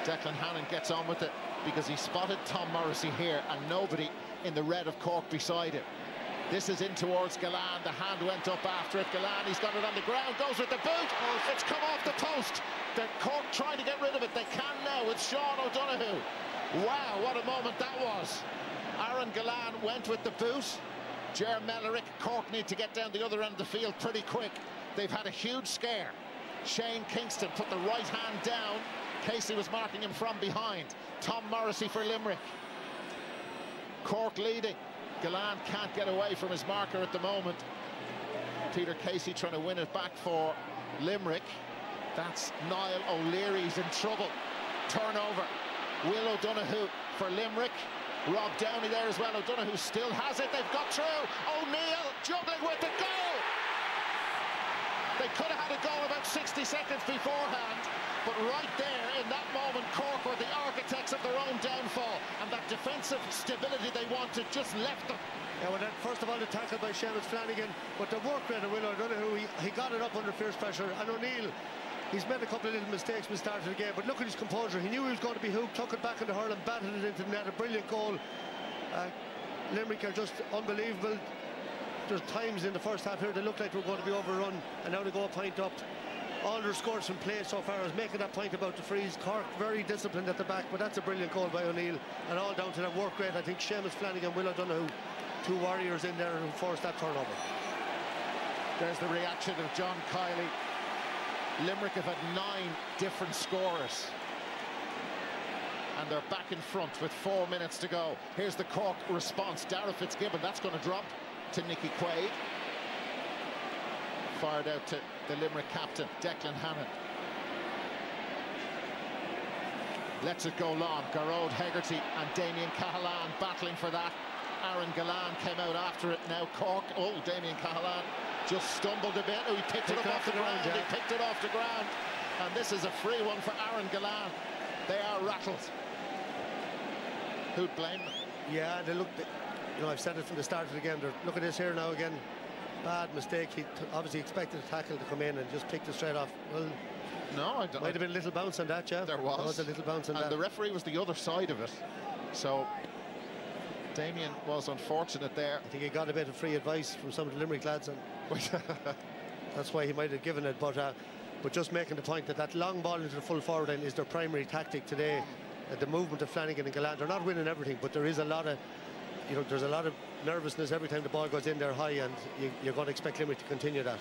Declan Hannon gets on with it because he spotted Tom Morrissey here and nobody in the red of Cork beside him. This is in towards Galan. The hand went up after it. Galan, he's got it on the ground, goes with the boot. It's come off the post. They're Cork trying to get rid of it. They can now with Sean O'Donoghue. Wow, what a moment that was. Aaron Gillane went with the boot. Ger Mellerick, Cork need to get down the other end of the field pretty quick. They've had a huge scare. Shane Kingston put the right hand down. Casey was marking him from behind. Tom Morrissey for Limerick. Cork leading. Gillane can't get away from his marker at the moment. Peter Casey trying to win it back for Limerick. That's Niall O'Leary's in trouble. Turnover. Will O'Donoghue for Limerick. Rob Downey there as well. O'Donoghue still has it. They've got through. O'Neill juggling with the goal. They could have had a goal about 60 seconds beforehand, but right there in that moment, Cork were the architects of their own downfall, and that defensive stability they wanted just left them. Yeah, well, first of all, the tackle by Seamus Flanagan, but the work rate of Will O'Donoghue, he got it up under fierce pressure, and O'Neill, he's made a couple of little mistakes from the start of the game, but look at his composure. He knew he was going to be hooked, took it back in the hurl and batted it into the net. A brilliant goal. Limerick are just unbelievable. There's times in the first half here they looked like they were going to be overrun, and now they go a point up. All their scores from play so far is making that point about the freeze. Cork very disciplined at the back, but that's a brilliant goal by O'Neill, and all down to that work rate. I think Seamus Flanagan, Will O'Donoghue, two warriors in there who forced that turnover. There's the reaction of John Kiley. Limerick have had 9 different scorers, and they're back in front with 4 minutes to go. Here's the Cork response. Darragh Fitzgibbon, that's going to drop to Nicky Quaid. Fired out to the Limerick captain, Declan Hannon. Lets it go long. Garrod Hegarty and Damien Cahalane battling for that. Aaron Gillane came out after it. Now Cork. Oh, Damien Cahalane just stumbled a bit. Oh, he picked it up off the ground. Yeah. He picked it off the ground. And this is a free one for Aaron Gillane. They are rattled. Who'd blame them? Yeah, they look. You know, I've said it from the start of the game. Look at this here now again. Bad mistake. He obviously expected the tackle to come in and just picked it straight off. Well, no, I don't. Might have been a little bounce on that, yeah. There was. There was a little bounce on that. And the referee was the other side of it. So Damien was unfortunate there. I think he got a bit of free advice from some of the Limerick lads, and that's why he might have given it. But just making the point that that long ball into the full forward line is their primary tactic today. The movement of Flanagan and Gillane, they're not winning everything, but there is a lot of, you know, there's a lot of nervousness every time the ball goes in there high, and you're going to expect Limerick to continue that.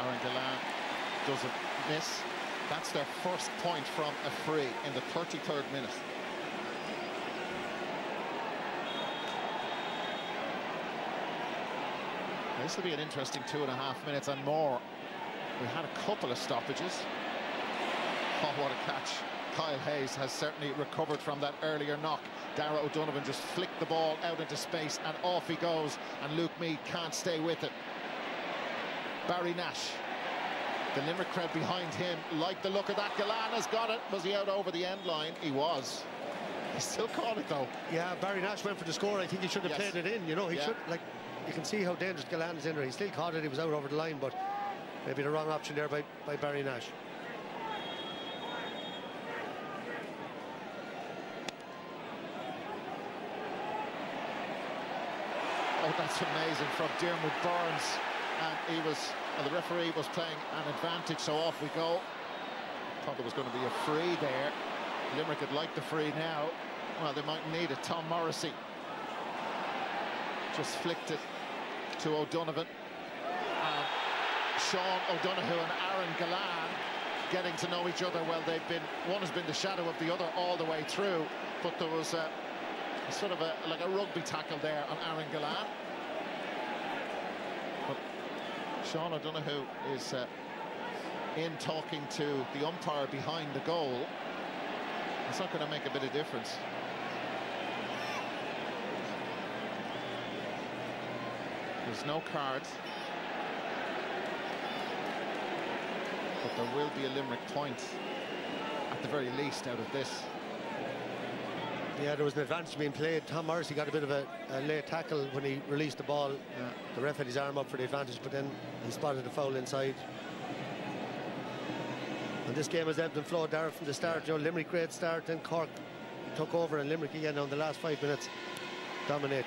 Aaron Gillane doesn't miss. That's their first point from a free in the 33rd minute. This will be an interesting 2.5 minutes and more. We had a couple of stoppages. Oh, what a catch. Kyle Hayes has certainly recovered from that earlier knock. Darragh O'Donovan just flicked the ball out into space, and off he goes, and Luke Meade can't stay with it. Barry Nash, the Limerick crowd behind him, like the look of that. Gillane has got it. Was he out over the end line? He was. He still caught it though. Yeah, Barry Nash went for the score. I think he should have played it in, you know. He should, like, you can see how dangerous Gillane is in there. He still caught it. He was out over the line, but maybe the wrong option there by Barry Nash. Oh, that's amazing from Diarmuid Burns, and the referee was playing an advantage, so off we go. Thought there was going to be a free there. Limerick would like the free now. Well, they might need it. Tom Morrissey just flicked it to O'Donovan. And Sean O'Donoghue and Aaron Gillane getting to know each other. Well, one has been the shadow of the other all the way through, but there was sort of like a rugby tackle there on Aaron Gillane. But Sean O'Donoghue is in talking to the umpire behind the goal. It's not going to make a bit of difference. There's no cards, but there will be a Limerick point at the very least out of this. Yeah, there was an advantage being played. Tom Morrissey got a bit of a late tackle when he released the ball. Yeah. The ref had his arm up for the advantage, but then he spotted the foul inside. And this game has ebbed and flowed there from the start. You know, Limerick great start, then Cork took over, and Limerick again now in the last 5 minutes dominating.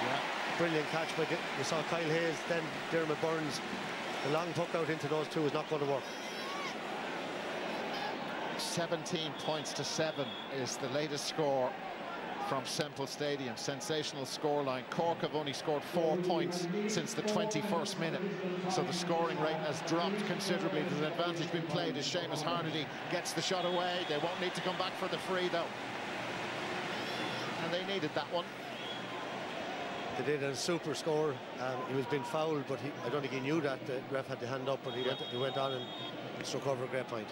Yeah, brilliant catch by you saw Kyle Hayes, then Diarmuid Burns. The long puck out into those two is not going to work. 17 points to 7 is the latest score from Semple Stadium. Sensational scoreline. Cork have only scored 4 points since the 21st minute, so the scoring rate has dropped considerably. There's an advantage being played as Seamus Harnedy gets the shot away. They won't need to come back for the free though, and they needed that one. They did a super score. He was being fouled, but I don't think he knew that the ref had the hand up, but he went on and struck over a great point.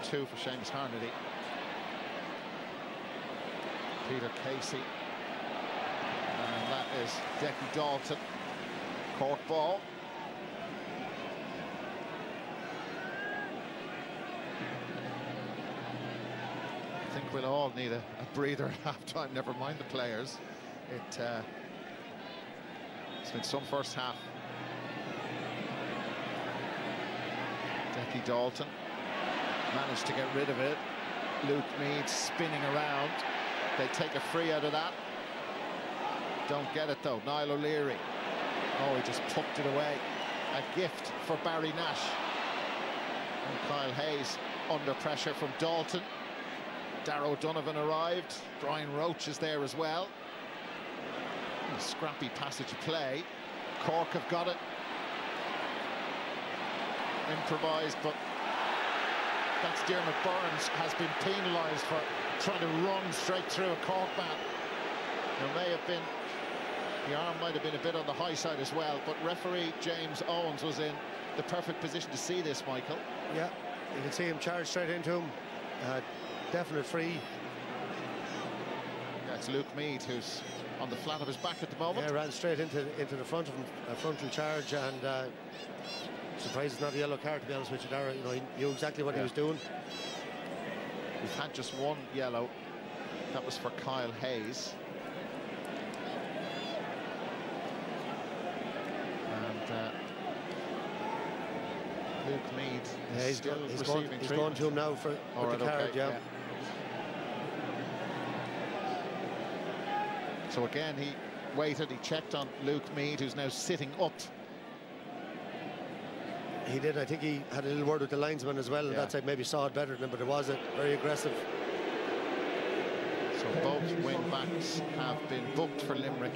2 for Seamus Harnedy. Peter Casey, and that is Decky Dalton. Cork ball. I think we'll all need a breather at half-time, never mind the players. It's been some first half. Decky Dalton managed to get rid of it. Luke Meade spinning around. They take a free out of that. Don't get it though. Niall O'Leary. Oh, he just tucked it away. A gift for Barry Nash. And Kyle Hayes under pressure from Dalton. Darrow Donovan arrived. Brian Roach is there as well. A scrappy passage of play. Cork have got it. Improvised, but that's Dermot Burns has been penalised for trying to run straight through a Cork man. There may have been, the arm might have been a bit on the high side as well, but referee James Owens was in the perfect position to see this, Michael. Yeah, you can see him charge straight into him. Definite free. That's Luke Meade, who's on the flat of his back at the moment. Yeah, ran straight into the front of him, a frontal charge, and surprised it's not a yellow card, to be honest with you, Dara. You know, he knew exactly what he was doing. We've had just one yellow. That was for Kyle Hayes. And Luke Meade is he's going to him now for the card, yeah. So again, he waited, he checked on Luke Meade, who's now sitting up. He did. I think he had a little word with the linesman as well, and that side maybe saw it better than him, but it was very aggressive. So both wing backs have been booked for Limerick.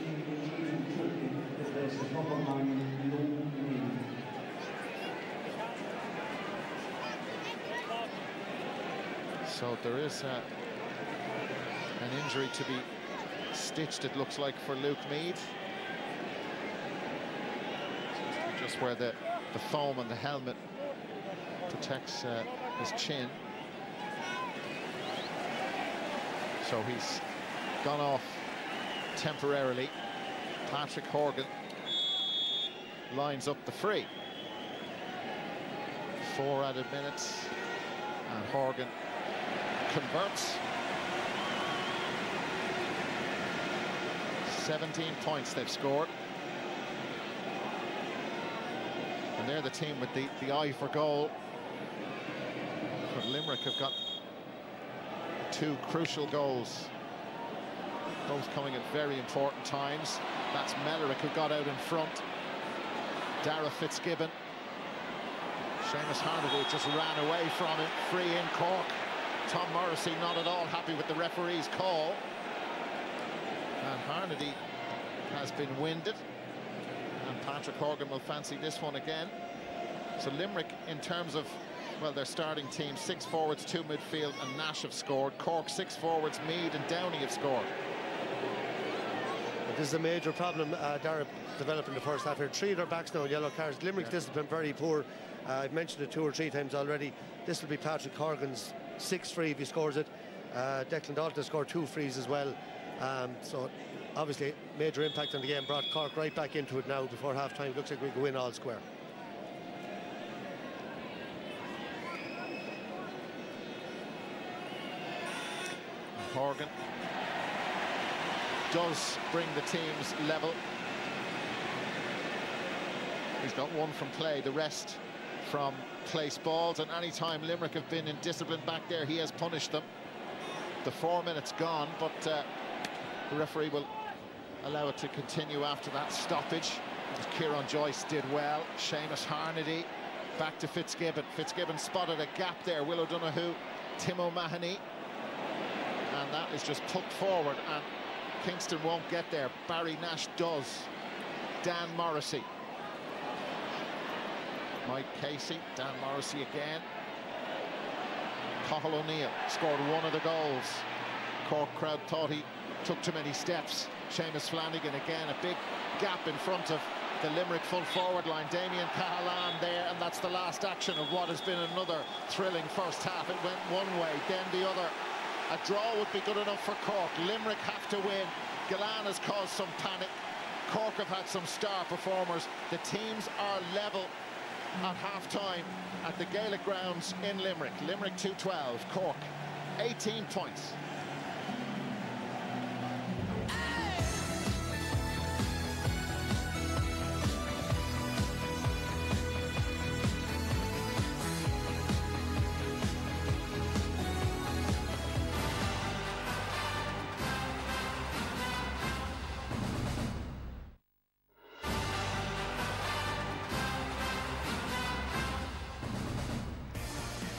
So there is an injury to be stitched, it looks like, for Luke Meade. Just where the foam on the helmet protects his chin. So he's gone off temporarily. Patrick Horgan lines up the free. 4 added minutes, and Horgan converts. 17 points they've scored. And they're the team with the eye for goal. But Limerick have got 2 crucial goals, both coming at very important times. That's Mellerick, who got out in front. Dara Fitzgibbon. Seamus Harnedy just ran away from him. Free in Cork. Tom Morrissey not at all happy with the referee's call. And Harnedy has been winded. And Patrick Horgan will fancy this one again. So Limerick, in terms of, well, their starting team, 6 forwards, 2 midfield, and Nash have scored. Cork, 6 forwards, Meade and Downey have scored. But this is a major problem Dara developed in the first half here. 3 of their backs now in yellow cards. Limerick's discipline very poor. I've mentioned it 2 or 3 times already. This will be Patrick Horgan's 6th free if he scores it. Declan Dalton scored 2 frees as well. So obviously major impact on the game, brought Cork right back into it now before half-time. Looks like we can win all square. Horgan does bring the teams level. He's got 1 from play, the rest from place balls, and any time Limerick have been in discipline back there, he has punished them. The 4 minutes gone, but the referee will allow it to continue after that stoppage. Kieran Joyce did well. Seamus Harnedy back to Fitzgibbon. Fitzgibbon spotted a gap there. Will O'Donoghue Tim O'Mahony. And that is just put forward, and Kingston won't get there. Barry Nash does. Dan Morrissey. Mike Casey, Dan Morrissey again. Cathal O'Neill scored one of the goals. Cork crowd thought he took too many steps. Seamus Flanagan again, a big gap in front of the Limerick full forward line. Damien Cahalane there, and that's the last action of what has been another thrilling first half. It went one way, then the other. A draw would be good enough for Cork. Limerick have to win. Galan has caused some panic. Cork have had some star performers. The teams are level at half-time at the Gaelic grounds in Limerick. Limerick 2-12, Cork 18 points.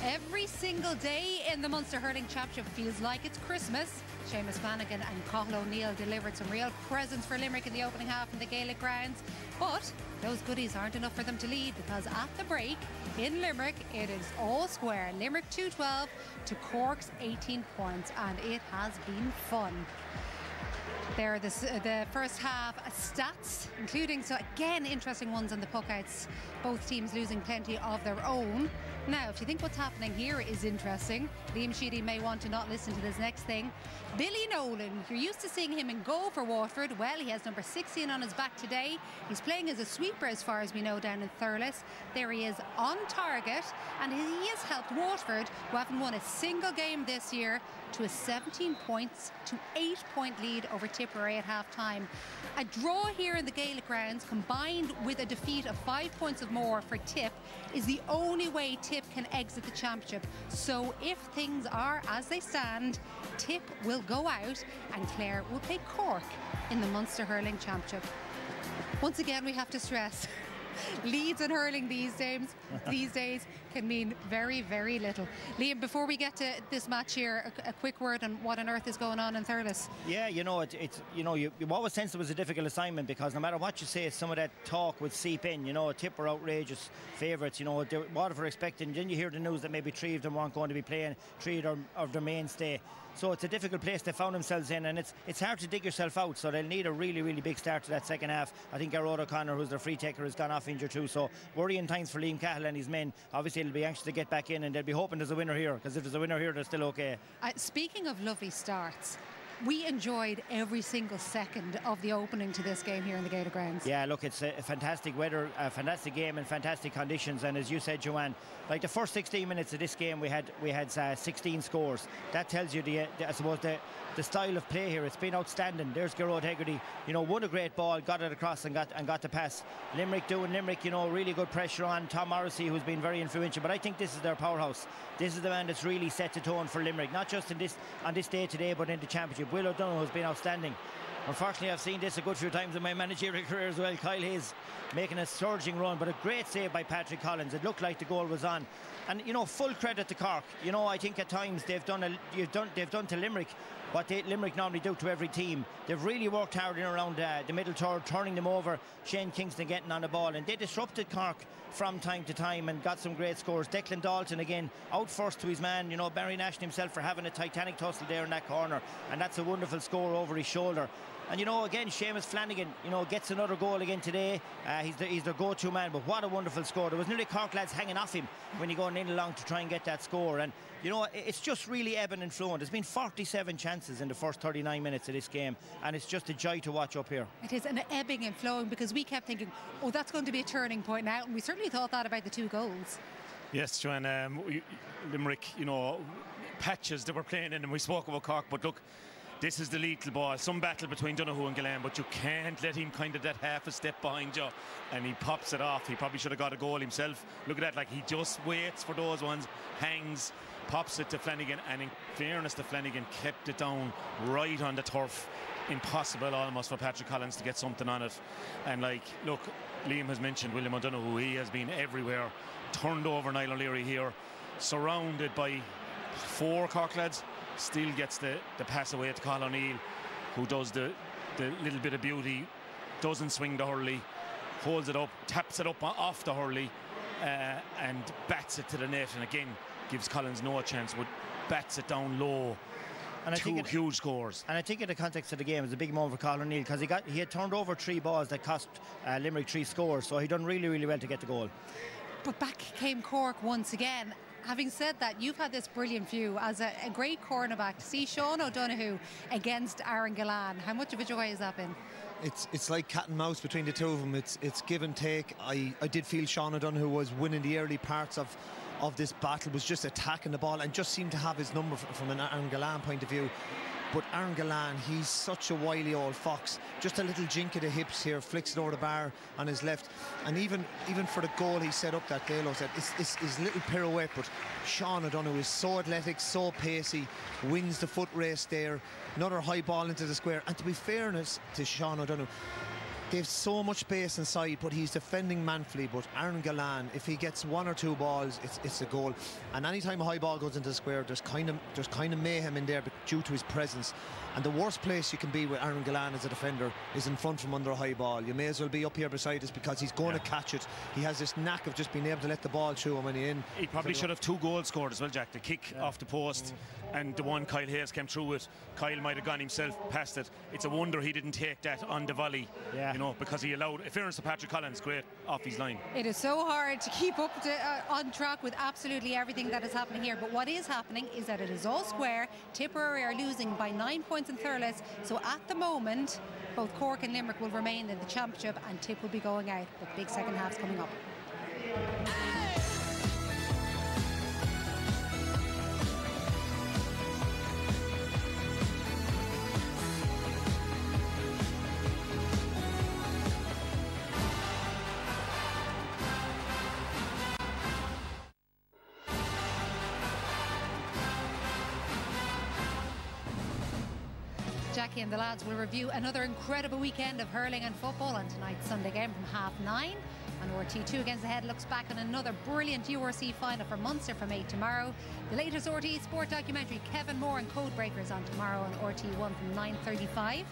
Every single day in the Munster Hurling Championship feels like it's Christmas. Seamus Flanagan and Cathal O'Neill delivered some real presents for Limerick in the opening half in the Gaelic grounds. But those goodies aren't enough for them to lead, because at the break in Limerick, it is all square. Limerick 2-12 to Cork's 18 points, and it has been fun. There are the first half stats, including, so again, interesting ones on the puckouts. Both teams losing plenty of their own. Now, if you think what's happening here is interesting, Liam Sheedy may want to not listen to this next thing. Billy Nolan, you're used to seeing him in goal for Waterford. Well, he has number 16 on his back today. He's playing as a sweeper, as far as we know, down in Thurles. There he is on target, and he has helped Waterford, who haven't won a single game this year, to a 17 points to 8-point lead over Tipperary at half-time. A draw here in the Gaelic grounds, combined with a defeat of 5 points of more for Tip, is the only way Tip can exit the championship. So if things are as they stand, Tip will go out and Clare will play Cork in the Munster Hurling Championship. Once again, we have to stress, leads in hurling these days can mean very, very little. Liam, before we get to this match here, a quick word on what on earth is going on in Thurles. Yeah, you know, you always sense it was a difficult assignment, because no matter what you say, some of that talk would seep in. You know, Tip were outrageous favourites. You know, Waterford expecting. Then you hear the news that maybe 3 of them weren't going to be playing, 3 of their mainstay. So it's a difficult place they found themselves in, and it's hard to dig yourself out. So they'll need a really, really big start to that second half. I think Gerard O'Connor, who's their free taker, has gone off injured too. So worrying times for Liam Cahill and his men. Obviously, they'll be anxious to get back in, and they'll be hoping there's a winner here, because if there's a winner here, they're still okay. Speaking of lovely starts, we enjoyed every single second of the opening to this game here in the Gaelic grounds. Yeah, look, it's a fantastic weather, a fantastic game, and fantastic conditions. And as you said, Joanne, like the first 16 minutes of this game, we had 16 scores. That tells you I suppose the style of play here. It's been outstanding. There's Gerard Hegarty, you know, won a great ball, got it across and got the pass. Limerick, you know, really good pressure on Tom Morrissey, who's been very influential. But I think this is their powerhouse. This is the man that's really set the tone for Limerick, not just on this day today, but in the championship. Will O'Donoghue has been outstanding. Unfortunately, I've seen this a good few times in my managerial career as well. Kyle Hayes making a surging run, but a great save by Patrick Collins. It looked like the goal was on. And, you know, full credit to Cork. You know, I think at times they've done to Limerick what Limerick normally do to every team. They've really worked hard in around the middle third, turning them over, Shane Kingston getting on the ball, and they disrupted Cork from time to time and got some great scores. Declan Dalton again out first to his man, you know, Barry Nash himself for having a titanic tussle there in that corner, and that's a wonderful score over his shoulder. And, you know, again, Seamus Flanagan, you know, gets another goal again today. He's their go-to man, but what a wonderful score. There was nearly Cork lads hanging off him when he going in along to try and get that score. And, you know, it's just really ebbing and flowing. There's been 47 chances in the first 39 minutes of this game, and it's just a joy to watch up here. It is an ebbing and flowing, because we kept thinking, oh, that's going to be a turning point now, and we certainly thought that about the 2 goals. Yes, Joanne, Limerick, you know, patches that we're playing in, and we spoke about Cork, but look, this is the lethal ball. Some battle between Donoghue and Galan, but you can't let him kind of that half a step behind you, and he pops it off. He probably should have got a goal himself. Look at that, like he just waits for those ones, hangs, pops it to Flanagan, and in fairness to Flanagan, kept it down right on the turf. Impossible almost for Patrick Collins to get something on it. And, like, look, Liam has mentioned William O'Donoghue. He has been everywhere. Turned over Niall O'Leary here, surrounded by 4 Cork lads, still gets the pass away to Cathal O'Neill, who does the little bit of beauty, doesn't swing the hurley, holds it up, taps it up off the hurley, and bats it to the net, and again gives Collins no chance, but bats it down low. And I think huge scores. And I think in the context of the game, it was a big moment for Cathal O'Neill, because he had turned over 3 balls that cost Limerick 3 scores, so he done really, really well to get the goal. But back came Cork once again. Having said that, you've had this brilliant view as a great cornerback to see Sean O'Donoghue against Aaron Gillane. How much of a joy has that been? It's like cat and mouse between the two of them. It's give and take. I did feel Sean O'Donoghue was winning the early parts of this battle, was just attacking the ball and just seemed to have his number from an Aaron Gillane point of view. But Aaron Gillane, he's such a wily old fox. Just a little jink of the hips here, flicks it over the bar on his left. And even for the goal he set up, that Galo said, it's his little pirouette. But Sean O'Donoghue is so athletic, so pacey, wins the foot race there. Another high ball into the square. And to be fairness to Sean O'Donoghue, they have so much space inside, but he's defending manfully. But Aaron Gillane, if he gets 1 or 2 balls, it's a goal. And anytime a high ball goes into the square, there's kind of mayhem in there, but due to his presence. And the worst place you can be with Aaron Gillane as a defender is in front from under a high ball. You may as well be up here beside us, because he's going to catch it. He has this knack of just being able to let the ball through him when he's in. He probably should have 2 goals scored as well, Jack. The kick off the post and the one Kyle Hayes came through it. Kyle might have gone himself past it. It's a wonder he didn't take that on the volley, you know, because he allowed fairness to Patrick Collins, great off his line. It is so hard to keep up on track with absolutely everything that is happening here, but what is happening is that it is all square. Tipperary are losing by 9 points in Thurles, so at the moment both Cork and Limerick will remain in the championship and Tip will be going out, but big second halves coming up. Jackie and the lads will review another incredible weekend of hurling and football on tonight's Sunday game from 9:30. And RT2 Against the Head looks back on another brilliant URC final for Munster from 8 tomorrow. The latest RT sport documentary Kevin Moore and Codebreakers on tomorrow on RT1 from 9:35.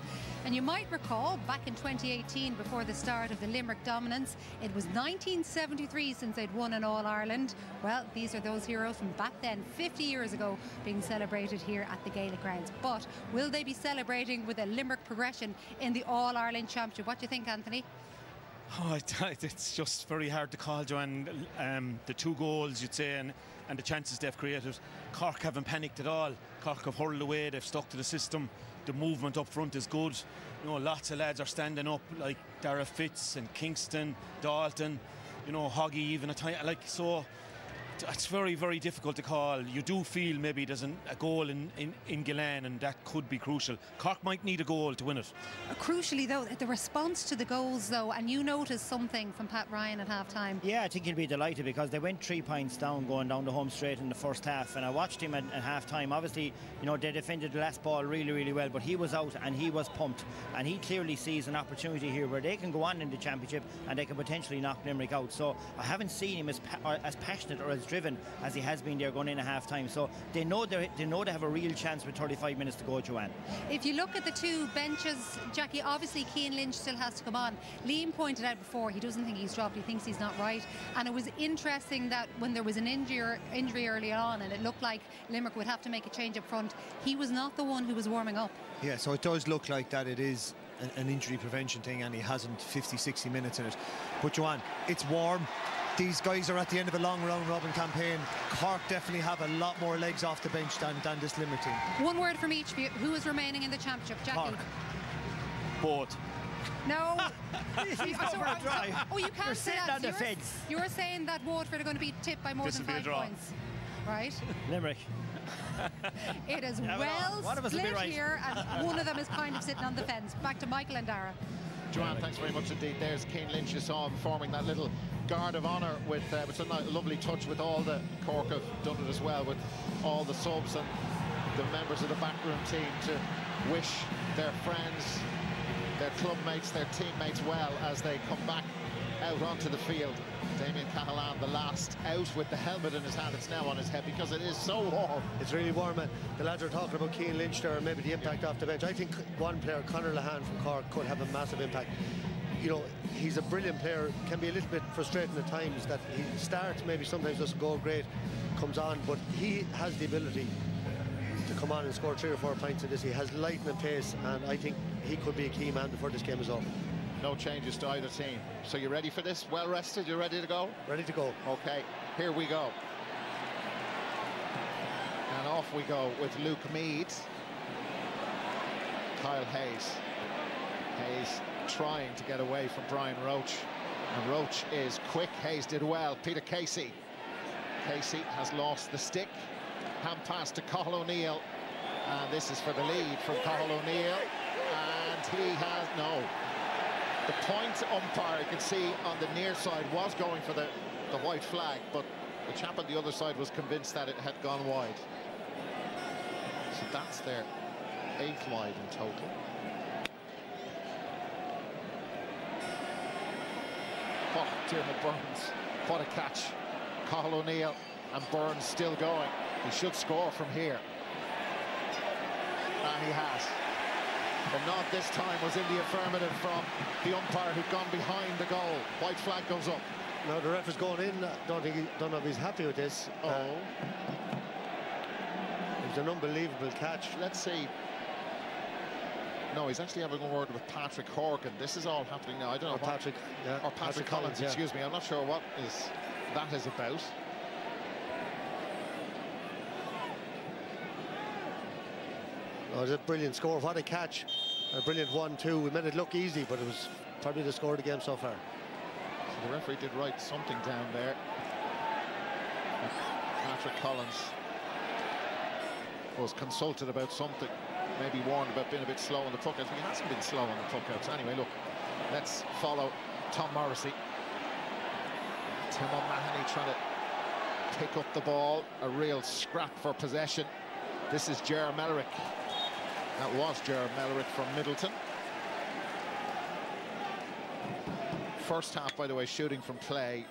And you might recall back in 2018, before the start of the Limerick dominance, it was 1973 since they'd won an All-Ireland. Well, these are those heroes from back then, 50 years ago, being celebrated here at the Gaelic grounds. But will they be celebrating with a Limerick progression in the All-Ireland Championship? What do you think, Anthony? Oh, it's just very hard to call, Joanne. The 2 goals, you'd say, and the chances they've created. Cork haven't panicked at all. Cork have hurled away, they've stuck to the system. The movement up front is good. You know, lots of lads are standing up, like Dara Fitz and Kingston, Dalton, you know, Hoggy even a time. Like, so it's very, very difficult to call. You do feel maybe there's a goal in Gillane, and that could be crucial. Cork might need a goal to win it. Crucially, though, the response to the goals, though, and you noticed something from Pat Ryan at half-time. Yeah, I think he'll be delighted, because they went 3 points down going down the home straight in the first half, and I watched him at half-time. Obviously, you know, they defended the last ball really, really well, but he was out and he was pumped, and he clearly sees an opportunity here where they can go on in the championship and they can potentially knock Limerick out. So I haven't seen him as passionate or as driven as he has been there going in at half-time. So they know they have a real chance with 35 minutes to go, Joanne. If you look at the 2 benches, Jackie, obviously Cian Lynch still has to come on. Liam pointed out before he doesn't think he's dropped, he thinks he's not right. And it was interesting that when there was an injury early on and it looked like Limerick would have to make a change up front, he was not the one who was warming up. Yeah, so it does look like that it is an injury prevention thing, and he hasn't 50-60 minutes in it. But Joanne, it's warm. These guys are at the end of a long round-robin campaign. Cork definitely have a lot more legs off the bench than this Limerick team. One word from each of you. Who is remaining in the championship? Jackie? Cork. Both. No. He's going for a drive. Oh, you can't say that. On the fence. You're saying that Waterford are going to be tipped by more than 5 points. Right? Limerick. It is well split here, and one of them is kind of sitting on the fence. Back to Michael and Dara. Joanne, thanks very much indeed. There's Cian Lynch, you saw him forming that little guard of honour with a lovely touch with all the Cork have done it as well, with all the subs and the members of the backroom team, to wish their friends, their club mates, their teammates well as they come back out onto the field Damien Cahalane, the last out with the helmet in his hand. It's now on his head because it is so warm. It's really warm, and the lads are talking about Cian Lynch there and maybe the impact off the bench. I think one player, Conor Lahan from Cork, could have a massive impact. You know, he's a brilliant player, can be a little bit frustrating at times that he starts, maybe sometimes doesn't go great, comes on, but he has the ability to come on and score 3 or 4 points in this. He has lightning pace, and I think he could be a key man before this game is over. No changes to either team. So you ready for this? Well rested? You ready to go? Ready to go. Okay, here we go. And off we go with Luke Meade. Kyle Hayes. Hayes trying to get away from Brian Roach. And Roach is quick. Hayes did well. Peter Casey. Casey has lost the stick. Hand pass to Cathal O'Neill. And this is for the lead from Cathal O'Neill. And he has... no. The point umpire, you can see on the near side, was going for the white flag, but the chap on the other side was convinced that it had gone wide. So that's their 8th wide in total. Oh, Diarmuid Burns, what a catch. Cathal O'Neill and Burns still going. He should score from here. And he has. The nod this time was in the affirmative from the umpire who'd gone behind the goal. White flag goes up. Now the ref is going in. Don't know if he's happy with this. Oh. It's an unbelievable catch. Let's see. No, he's actually having a word with Patrick Horgan. This is all happening now. I don't know. Patrick, yeah. Or Patrick Collins, yeah. Excuse me. I'm not sure what that is about. Oh, it's a brilliant score. What a catch. A brilliant 1-2. We made it look easy, but it was probably the score of the game so far. So the referee did write something down there. Patrick Collins was consulted about something, maybe warned about being a bit slow on the puckouts. He hasn't been slow on the puckouts. Anyway, look, let's follow Tom Morrissey. Tim O'Mahony trying to pick up the ball. A real scrap for possession. This is Ger Mellerick. That was Ger Mellerick from Middleton. First half, by the way, shooting from play.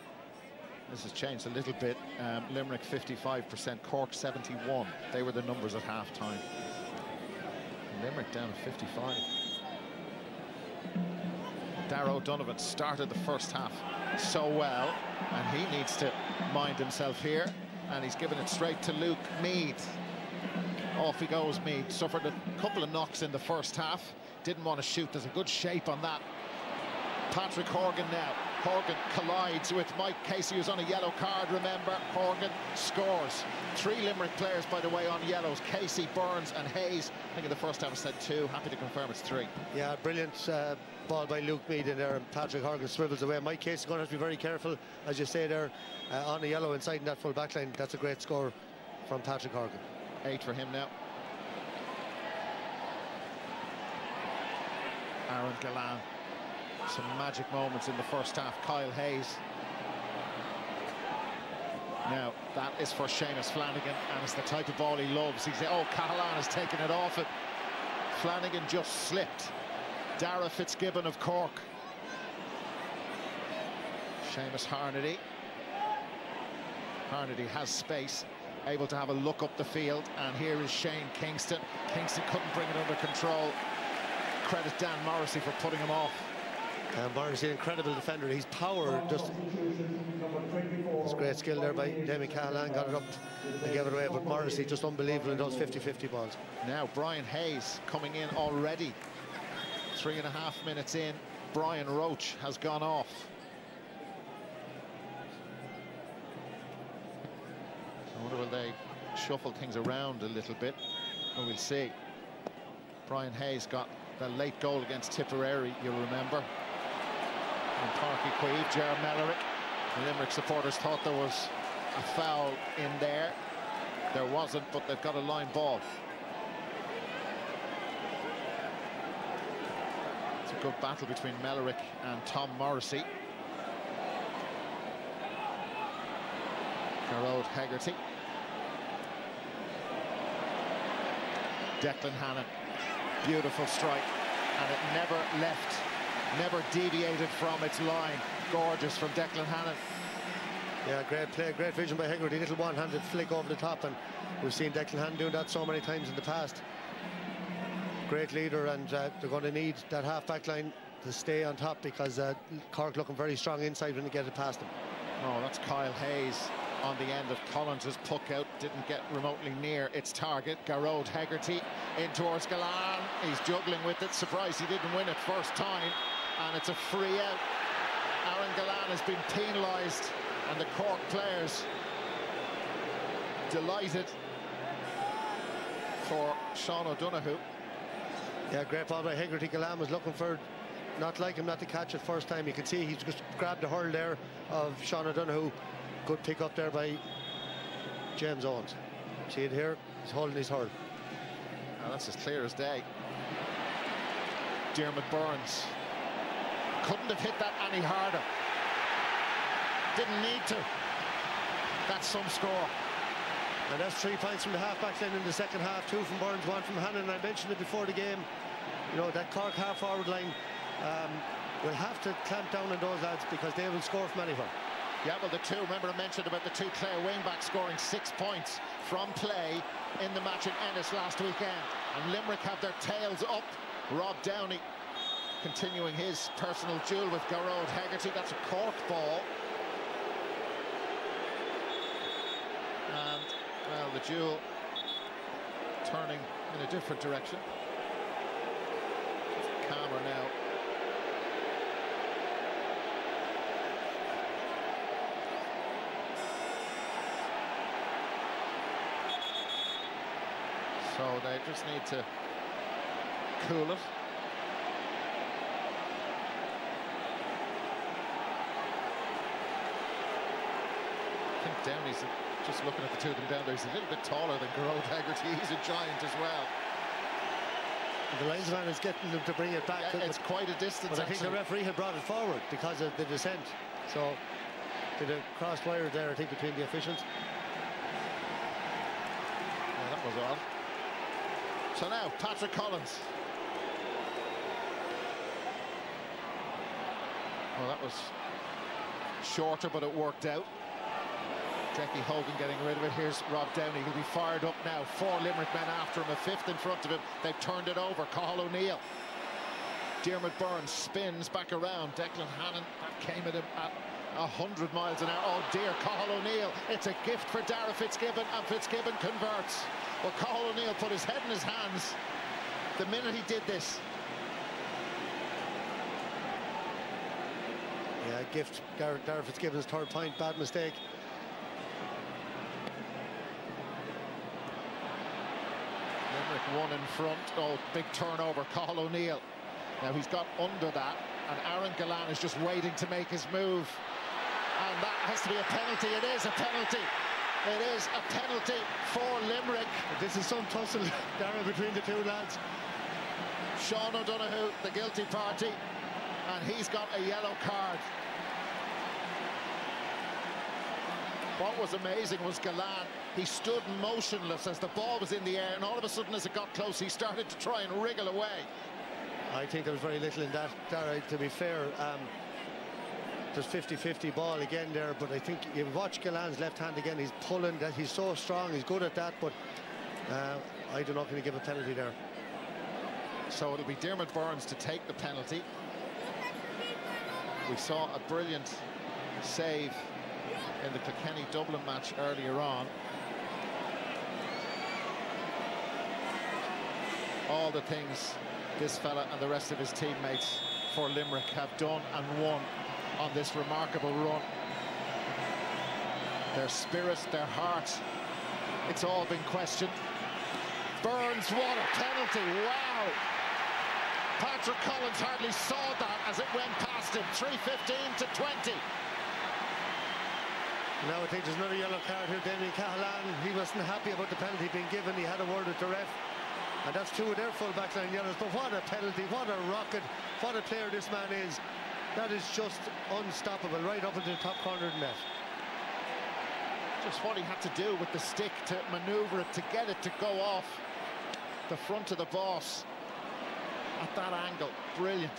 This has changed a little bit. Limerick 55%, Cork 71. They were the numbers at half-time. Limerick down at 55. Darragh O'Donovan started the first half so well, and he needs to mind himself here. And he's given it straight to Luke Meade. Off he goes, Meade. Suffered a couple of knocks in the first half. Didn't want to shoot. There's a good shape on that. Patrick Horgan now. Horgan collides with Mike Casey, who's on a yellow card, remember. Horgan scores. 3 Limerick players, by the way, on yellows. Casey, Burns and Hayes. I think in the first half I said 2. Happy to confirm it's 3. Yeah, brilliant ball by Luke Meade in there, and Patrick Horgan swivels away. Mike Casey is going to have to be very careful, as you say there, on the yellow inside in that full back line. That's a great score from Patrick Horgan. 8 for him now. Aaron Gallan. Some magic moments in the first half. Kyle Hayes. Now, that is for Seamus Flanagan, and it's the type of ball he loves. He's, oh, Cahalane has taken it off it. Flanagan just slipped. Dara Fitzgibbon of Cork. Seamus Harnedy. Harnedy has space, able to have a look up the field, and here is Shane Kingston. Kingston couldn't bring it under control. Credit Dan Morrissey for putting him off. Morrissey, incredible defender. His power, just great skill there by Damien Cahalane, got it up and gave it away, but Morrissey just unbelievable in those 50-50 balls. Now Brian Hayes coming in already. 3.5 minutes in, Brian Roach has gone off. I wonder will they shuffle things around a little bit. Well, we'll see. Brian Hayes got the late goal against Tipperary, you'll remember. And Parky Queeve, Ger Mellerick. The Limerick supporters thought there was a foul in there. There wasn't, but they've got a line ball. It's a good battle between Mellerick and Tom Morrissey. Gerard Hegarty. Declan Hannon. Beautiful strike, and it never left, never deviated from its line. Gorgeous from Declan Hannon. Yeah, great play, great vision by Hegarty. Little one-handed flick over the top, and we've seen Declan Hannon doing that so many times in the past. Great leader, and they're going to need that half-back line to stay on top, because Cork looking very strong inside when they get it past them. Oh, that's Kyle Hayes on the end of Collins' puck out. Didn't get remotely near its target. Garrod Hegarty in towards Galan. He's juggling with it. Surprised he didn't win it first time. And it's a free out. Aaron Galan has been penalised, and the Cork players delighted for Sean O'Donoghue. Yeah, great ball by Hegarty. Galan was looking for, not like him not to catch it first time. You can see he's just grabbed the hurl there of Sean O'Donoghue. Good pick up there by James Owens. See it here? He's holding his hurl. Oh, that's as clear as day. Dermot Burns couldn't have hit that any harder. Didn't need to. That's some score. And that's 3 points from the half-back line in the second half. 2 from Burns, 1 from Hannon. I mentioned it before the game. You know, that Cork half-forward line will have to clamp down on those lads, because they will score from anywhere. Yeah, well, the two, remember I mentioned about the 2 Clare wingbacks scoring 6 points from play in the match in Ennis last weekend. And Limerick have their tails up. Rob Downey continuing his personal duel with Garrod Hegarty. That's a Cork ball. And, well, the duel turning in a different direction. Calmer now. So they just need to cool it. I think Downey's, just looking at the two of them down there, he's a little bit taller than Garrod Hegarty. He's a giant as well. The linesman is getting them to bring it back. Yeah, it's quite a distance. But I think the referee had brought it forward because of the descent. So did a crossed wire there, I think, between the officials. Yeah, that was odd. So now Patrick Collins. Well, that was shorter, but it worked out. Jackie Hogan getting rid of it. Here's Rob Downey. He'll be fired up now. 4 Limerick men after him, a 5th in front of him. They've turned it over. Cathal O'Neill. Dermot Burns spins back around. Declan Hannon, that came at him at 100 miles an hour. Oh dear, Cathal O'Neill. It's a gift for Dara Fitzgibbon, and Fitzgibbon converts. Well, Cathal O'Neill put his head in his hands the minute he did this. Yeah, gift Dara Fitzgibbon's 3rd point. Bad mistake. Limerick 1 in front. Oh, big turnover. Cathal O'Neill. Now he's got under that, and Aaron Galan is just waiting to make his move. And that has to be a penalty. It is a penalty. It is a penalty for Limerick. This is some tussle, Darragh, between the two lads. Sean O'Donoghue, the guilty party, and he's got a yellow card. What was amazing was Galan. He stood motionless as the ball was in the air, and all of a sudden, as it got close, he started to try and wriggle away. I think there was very little in that, Darragh, to be fair. There's 50-50 ball again there, but I think you watch Galan's left hand again. He's pulling that. He's so strong. He's good at that, but I do not going to give a penalty there. So it'll be Dermot Burns to take the penalty. We saw a brilliant save in the Kilkenny-Dublin match earlier on. All the things this fella and the rest of his teammates for Limerick have done and won on this remarkable run. Their spirit, their heart, it's all been questioned. Burns, what a penalty, wow! Patrick Collins hardly saw that as it went past him. 3:15 to 20. Now I think there's another yellow card here. Damien Cahalane, he wasn't happy about the penalty being given. He had a word with the ref. And that's 2 of their full back line yellows. But what a penalty, what a rocket, what a player this man is. That is just unstoppable, right up into the top corner of the net. Just what he had to do with the stick to manoeuvre it, to get it to go off the front of the boss at that angle. Brilliant.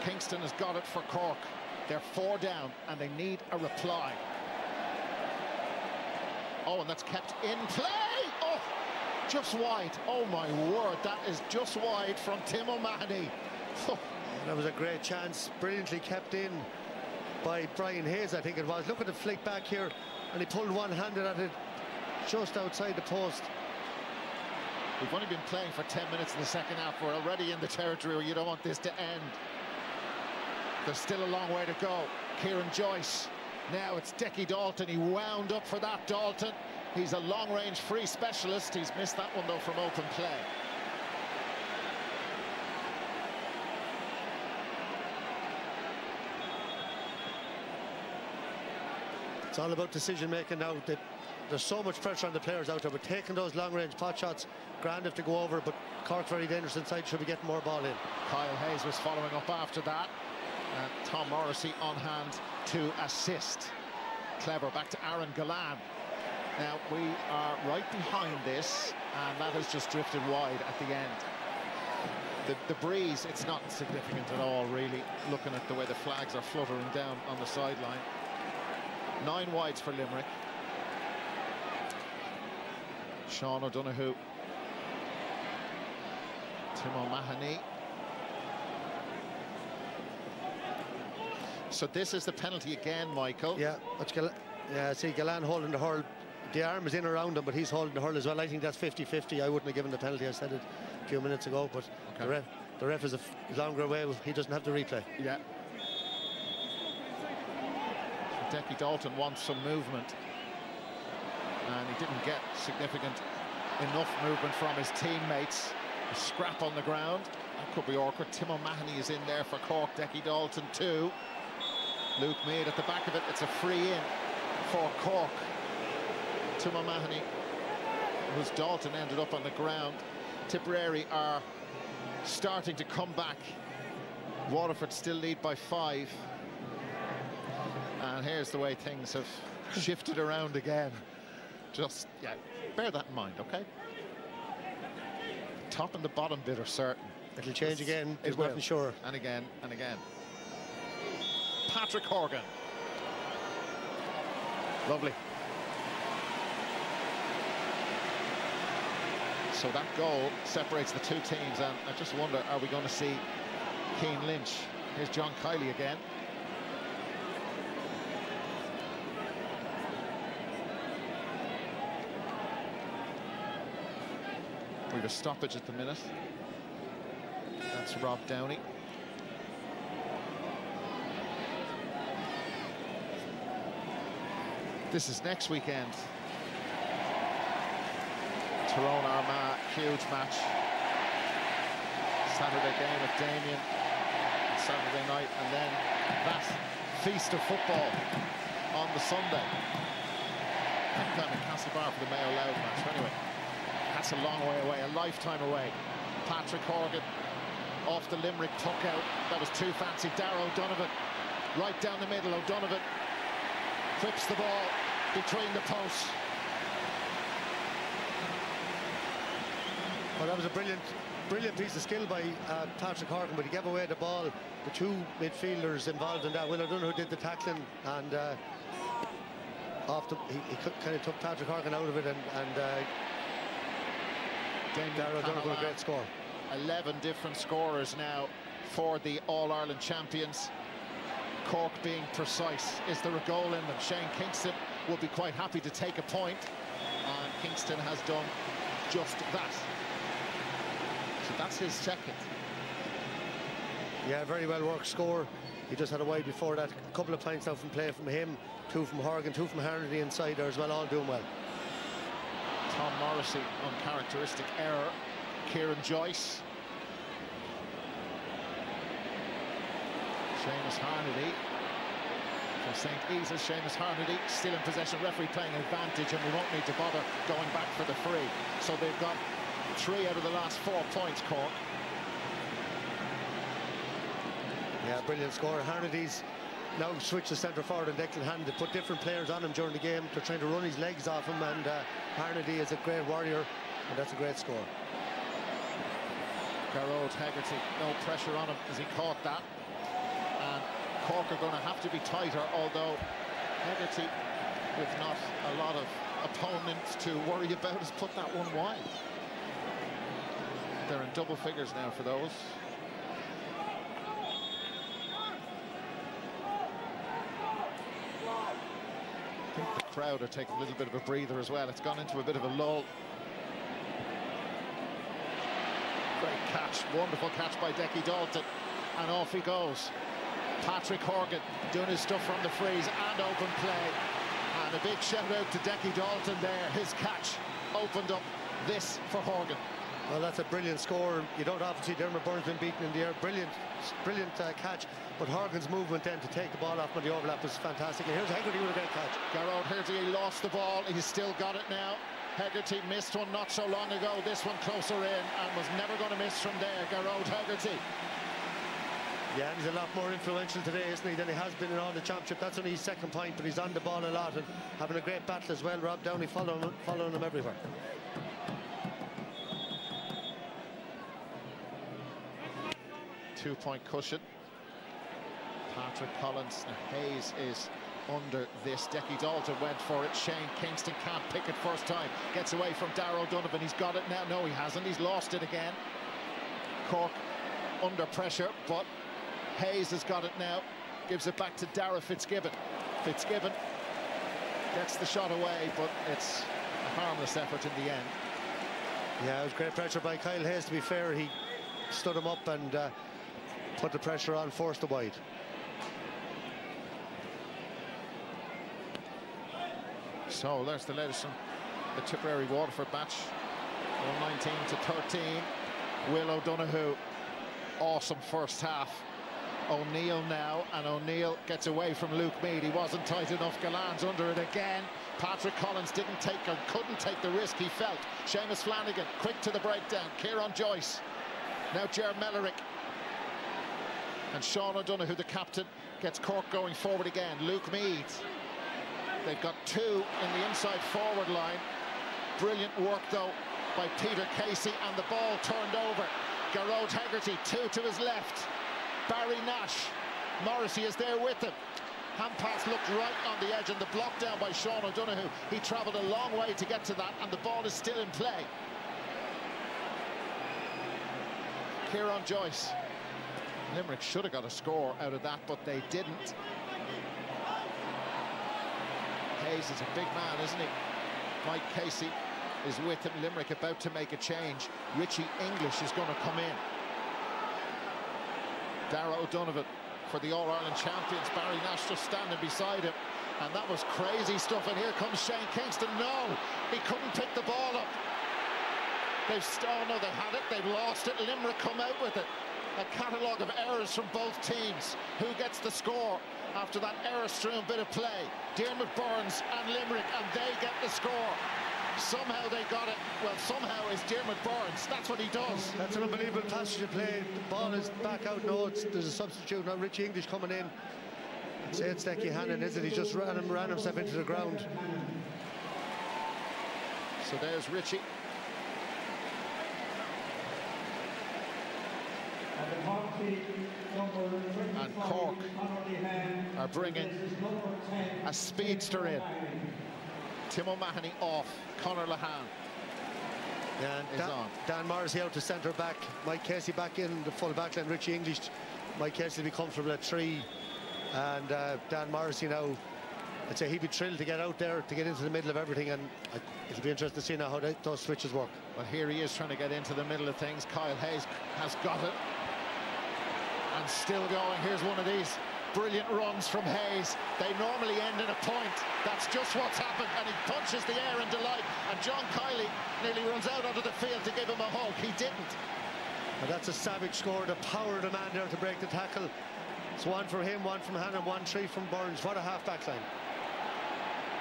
Kingston has got it for Cork. They're 4 down and they need a reply. Oh, and that's kept in play. Oh, just wide. Oh, my word. That is just wide from Tim O'Mahony. Oh. That was a great chance. Brilliantly kept in by Brian Hayes, I think it was. Look at the flick back here. And he pulled one-handed at it just outside the post. We've only been playing for 10 minutes in the second half. We're already in the territory where you don't want this to end. There's still a long way to go. Kieran Joyce. Now it's Decky Dalton. He wound up for that, Dalton. He's a long-range free specialist. He's missed that one, though, from open play. It's all about decision-making now. There's so much pressure on the players out there, but taking those long-range pot shots, grand if to go over, but Cork very dangerous inside, should be getting more ball in. Kyle Hayes was following up after that. Tom Morrissey on hand to assist. Clever, back to Aaron Galan. Now, we are right behind this, and that has just drifted wide at the end. The breeze, it's not significant at all, really, looking at the way the flags are fluttering down on the sideline. 9 wides for Limerick. Sean O'Donoghue. Tim O'Mahony. So this is the penalty again, Michael. Yeah, see Galan holding the hurl. The arm is in around him, but he's holding the hurl as well. I think that's 50-50. I wouldn't have given the penalty. I said it a few minutes ago, but okay. The ref is longer away. He doesn't have the replay. Yeah. Decky Dalton wants some movement, and he didn't get significant enough movement from his teammates. A scrap on the ground. That could be awkward. Tim O'Mahony is in there for Cork. Decky Dalton too. Luke Meade at the back of it. It's a free in for Cork. Tim O'Mahony, whose Dalton ended up on the ground. Tipperary are starting to come back. Waterford still lead by 5. And here's the way things have shifted around again. Just, yeah, bear that in mind, okay? Top and the bottom bit are certain. It'll change again. It wasn't sure. And again, and again. Patrick Horgan. Lovely. So that goal separates the two teams, and I just wonder, are we going to see Keane Lynch? Here's John Kiley again. We have a stoppage at the minute. That's Rob Downey. This is next weekend. Tyrone Armagh, huge match. Saturday game at Damien on Saturday night, and then that feast of football on the Sunday. And down in Castlebar for the Mayo Loud match. But anyway, that's a long way away, a lifetime away. Patrick Horgan off the Limerick puck out. That was too fancy. Darragh O'Donovan right down the middle. O'Donovan whips the ball between the posts. Well, that was a brilliant piece of skill by Patrick Horgan, but he gave away the ball. The two midfielders involved in that, Will O'Donoghue did the tackling, and he kind of took Patrick Horgan out of it, and Darragh O'Donoghue with a great score. 11 different scorers now for the All-Ireland champions. Cork being precise. Is there a goal in them? Shane Kingston will be quite happy to take a point, and Kingston has done just that. So that's his second. Yeah, very well worked score. He just had a wide before that. A couple of points out from play from him, 2 from Horgan, 2 from Harnedy inside there as well, all doing well. Tom Morrissey, uncharacteristic error. Kieran Joyce. Seamus Harnedy from St. Esa's. Seamus Harnedy still in possession. Referee playing advantage, and we won't need to bother going back for the free. So they've got 3 out of the last 4 points, Cork. Yeah, brilliant score. Harnedy's now switched to centre forward and Declan Hand. They put different players on him during the game. They're trying to run his legs off him, and Harnedy is a great warrior, and that's a great score. Garrod Hegarty, no pressure on him as he caught that. And Cork are going to have to be tighter, although Hegarty with not a lot of opponent to worry about is put that one wide. They're in double figures now for those. I think the crowd are taking a little bit of a breather as well. It's gone into a bit of a lull. Great catch, wonderful catch by Decky Dalton, and off he goes. Patrick Horgan doing his stuff from the freeze and open play. And a big shout out to Decky Dalton there. His catch opened up this for Horgan. Well, that's a brilliant score. You don't often see Dermot Burns been beaten in the air. Brilliant catch. But Horgan's movement then to take the ball off when the overlap was fantastic. And here's Hegarty with a great catch. Garrod Hegarty lost the ball. He's still got it now. Hegarty missed one not so long ago. This one closer in and was never going to miss from there. Garrod Hegarty. Yeah, he's a lot more influential today, isn't he, than he has been in all the championship. That's only his second point, but he's on the ball a lot and having a great battle as well. Rob Downey following him everywhere. Two-point cushion. Patrick Collins. Hayes is under this. Decky Dalton went for it. Shane Kingston can't pick it first time. Gets away from Darragh O'Donovan. He's got it now. No, he hasn't. He's lost it again. Cork under pressure, but Hayes has got it now. Gives it back to Dara Fitzgibbon. Fitzgibbon gets the shot away, but it's a harmless effort in the end. Yeah, it was great pressure by Kyle Hayes, to be fair. He stood him up and put the pressure on, forced the wide. So there's the latest from the Tipperary Waterford match. 119-13. Will O'Donoghue, awesome first half. O'Neill now, and O'Neill gets away from Luke Meade. He wasn't tight enough. Gallan's under it again. Patrick Collins didn't take or couldn't take the risk he felt. Seamus Flanagan quick to the breakdown. Kieran Joyce. Now Ger Mellerick. And Sean O'Donoghue, the captain, gets Cork going forward again. Luke Meade. They've got two in the inside forward line. Brilliant work though by Peter Casey, and the ball turned over. Garrod Hegarty, two to his left. Barry Nash, Morrissey is there with him. Hand pass looked right on the edge, and the block down by Sean O'Donoghue. He travelled a long way to get to that, and the ball is still in play. Kieran Joyce. Limerick should have got a score out of that, but they didn't. Hayes is a big man, isn't he? Mike Casey is with him. Limerick about to make a change. Richie English is going to come in. Darragh O'Donovan for the All-Ireland champions. Barry Nash just standing beside him. And that was crazy stuff. And here comes Shane Kingston. No, he couldn't pick the ball up. Oh no, they had it. They've lost it. Limerick come out with it. A catalogue of errors from both teams. Who gets the score after that error-strewn bit of play? Dermot Burns and Limerick, and they get the score. Somehow they got it. Well, somehow it's Dermot Burns. That's what he does. That's an unbelievable passage of play. The ball is back out. No, there's a substitute now. Richie English coming in. I'd say it's Decky Hannon, is it? He just ran himself into the ground. So there's Richie. And Cork are bringing a speedster in. Tim O'Mahony off. Conor Lehane is on. Dan Morrissey out to centre back. Mike Casey back in the full back line. Richie English. Mike Casey will be comfortable at 3. And Dan Morrissey now, I'd say he'd be thrilled to get out there, to get into the middle of everything. And it'll be interesting to see now how those switches work. Well, here he is trying to get into the middle of things. Kyle Hayes has got it. And still going. Here's one of these brilliant runs from Hayes. They normally end in a point. That's just what's happened. And he punches the air in delight. And John Kiley nearly runs out onto the field to give him a hug. He didn't. And that's a savage score. The power of the man there to break the tackle. It's one from him, one from Hannon, 1-3 from Burns. What a half-back line.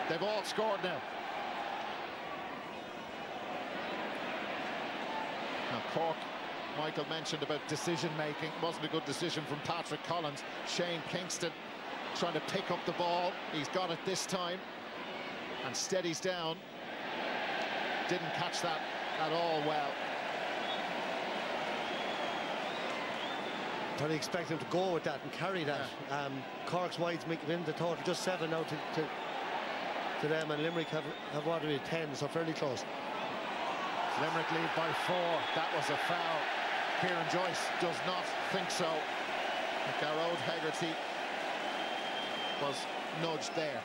They've all scored now. Now Cork, Michael mentioned about decision-making. Wasn't a good decision from Patrick Collins. Shane Kingston trying to pick up the ball. He's got it this time and steadies down. Didn't catch that at all well. Probably expect him to go with that and carry that. Yeah. Cork's wides make it in the total, just 7 now to to them, and Limerick have what are we, 10, so fairly close. Limerick lead by 4. That was a foul. Kieran Joyce does not think so. Garrod Hegarty was nudged there.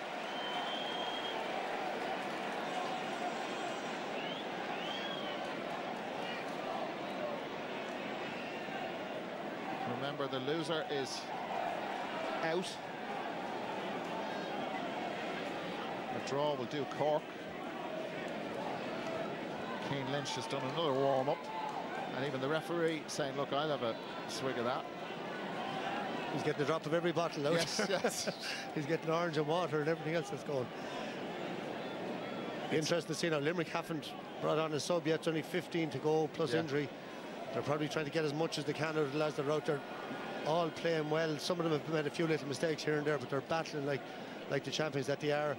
Remember, the loser is out. A draw will do Cork. Cian Lynch has done another warm-up, and even the referee saying, look, I'll have a swig of that. He's getting a drop of every bottle out. Yes, yes. He's getting orange and water and everything else that's going. Interesting to see now, Limerick haven't brought on a sub yet. It's only 15 to go plus injury. They're probably trying to get as much as they can out of the lads that are out there, all playing well. Some of them have made a few little mistakes here and there, but they're battling like the champions that they are.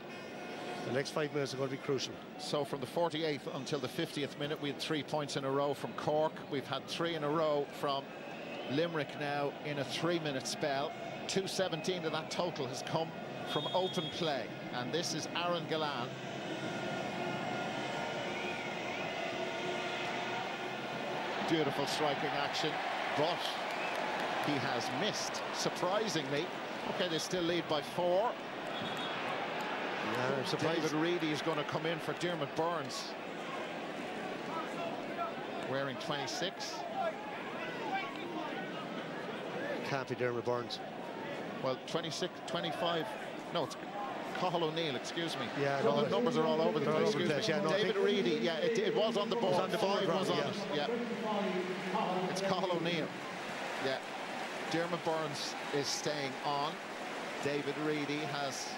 The next 5 minutes are going to be crucial. So from the 48th until the 50th minute, we had 3 points in a row from Cork. We've had 3 in a row from Limerick now in a 3-minute spell. 2:17 of that total has come from open play, and this is Aaron Galan. Beautiful striking action, but he has missed, surprisingly. Okay, they still lead by 4. Yeah, David Reedy is going to come in for Dermot Burns, wearing 26. Can't be Dermot Burns. Well, 26, 25. No, it's Cathal O'Neill, excuse me. Yeah, no, the numbers are all over the place. Yeah, no, David Reedy, yeah, it was on the board. Was on the board, 5 was on it. Yeah. It's Cathal O'Neill. Yeah. Dermot Burns is staying on. David Reedy has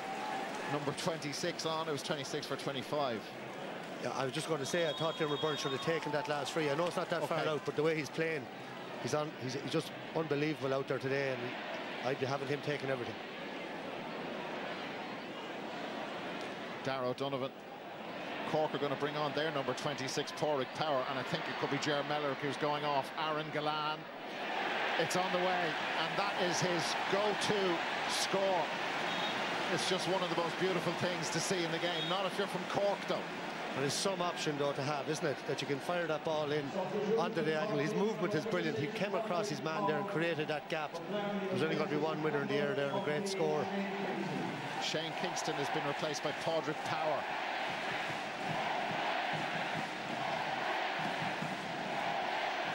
number 26 on. It was 26 for 25. Yeah, I was just going to say, I thought Dermot Burns should have taken that last free. I know it's not that far out, but the way he's playing, he's just unbelievable out there today, and I'd be having him taking everything. Darragh O'Donovan. Cork are going to bring on their number 26, Pádraig Power, and I think it could be Ger Mellor who's going off. Aaron Galan. It's on the way, and that is his go-to score. It's just one of the most beautiful things to see in the game. Not if you're from Cork, though. And it's some option, though, to have, isn't it? That you can fire that ball in on the diagonal. His movement is brilliant. He came across his man there and created that gap. There's only going to be one winner in the air there, and a great score. Shane Kingston has been replaced by Pádraig Power.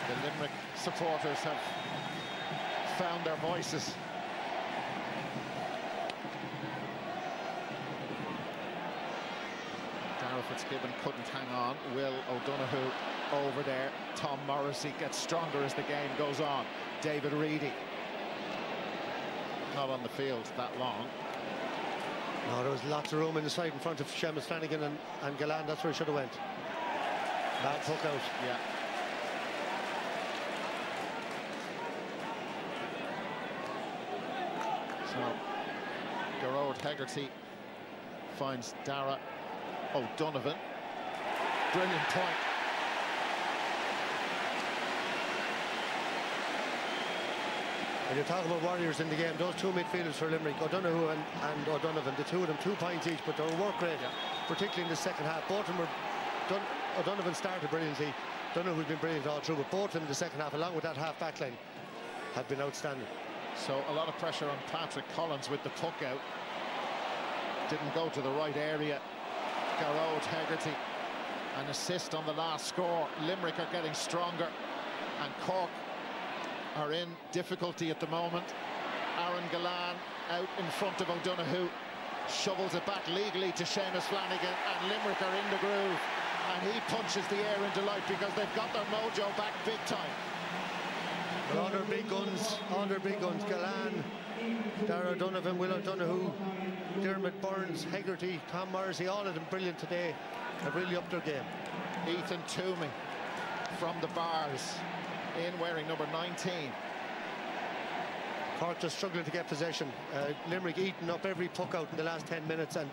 The Limerick supporters have found their voices. Darragh Fitzgibbon couldn't hang on. Will O'Donoghue over there. Tom Morrissey gets stronger as the game goes on. David Reedy. Not on the field that long. No, there was lots of room in the side in front of Seamus Flanagan and Galan. That's where he should have went. Bad hook out. Yeah. So, Garrod Hegarty finds Darragh O'Donovan. Brilliant point. When you're talking about warriors in the game, those two midfielders for Limerick, O'Donoghue and O'Donovan, the two of them 2 points each, but they work great, particularly in the second half. Both of them were O'Donovan started brilliantly. O'Donoghue's been brilliant all through, but both of them in the second half, along with that half back line, have been outstanding. So a lot of pressure on Patrick Collins with the puck out. Didn't go to the right area. Garrod Hegarty, an assist on the last score. Limerick are getting stronger, and Cork are in difficulty at the moment. Aaron Galan out in front of O'Donoghue, shovels it back legally to Seamus Flanagan, and Limerick are in the groove, and he punches the air into life because they've got their mojo back big time. Well, all their big guns, Galan, Darragh O'Donovan, Will O'Donoghue, Dermot Burns, Hegarty, Tom Morrissey, all of them brilliant today. Have really upped their game. Ethan Toomey from the bars, in wearing number 19. Cork just struggling to get possession. Limerick eating up every puck out in the last 10 minutes, and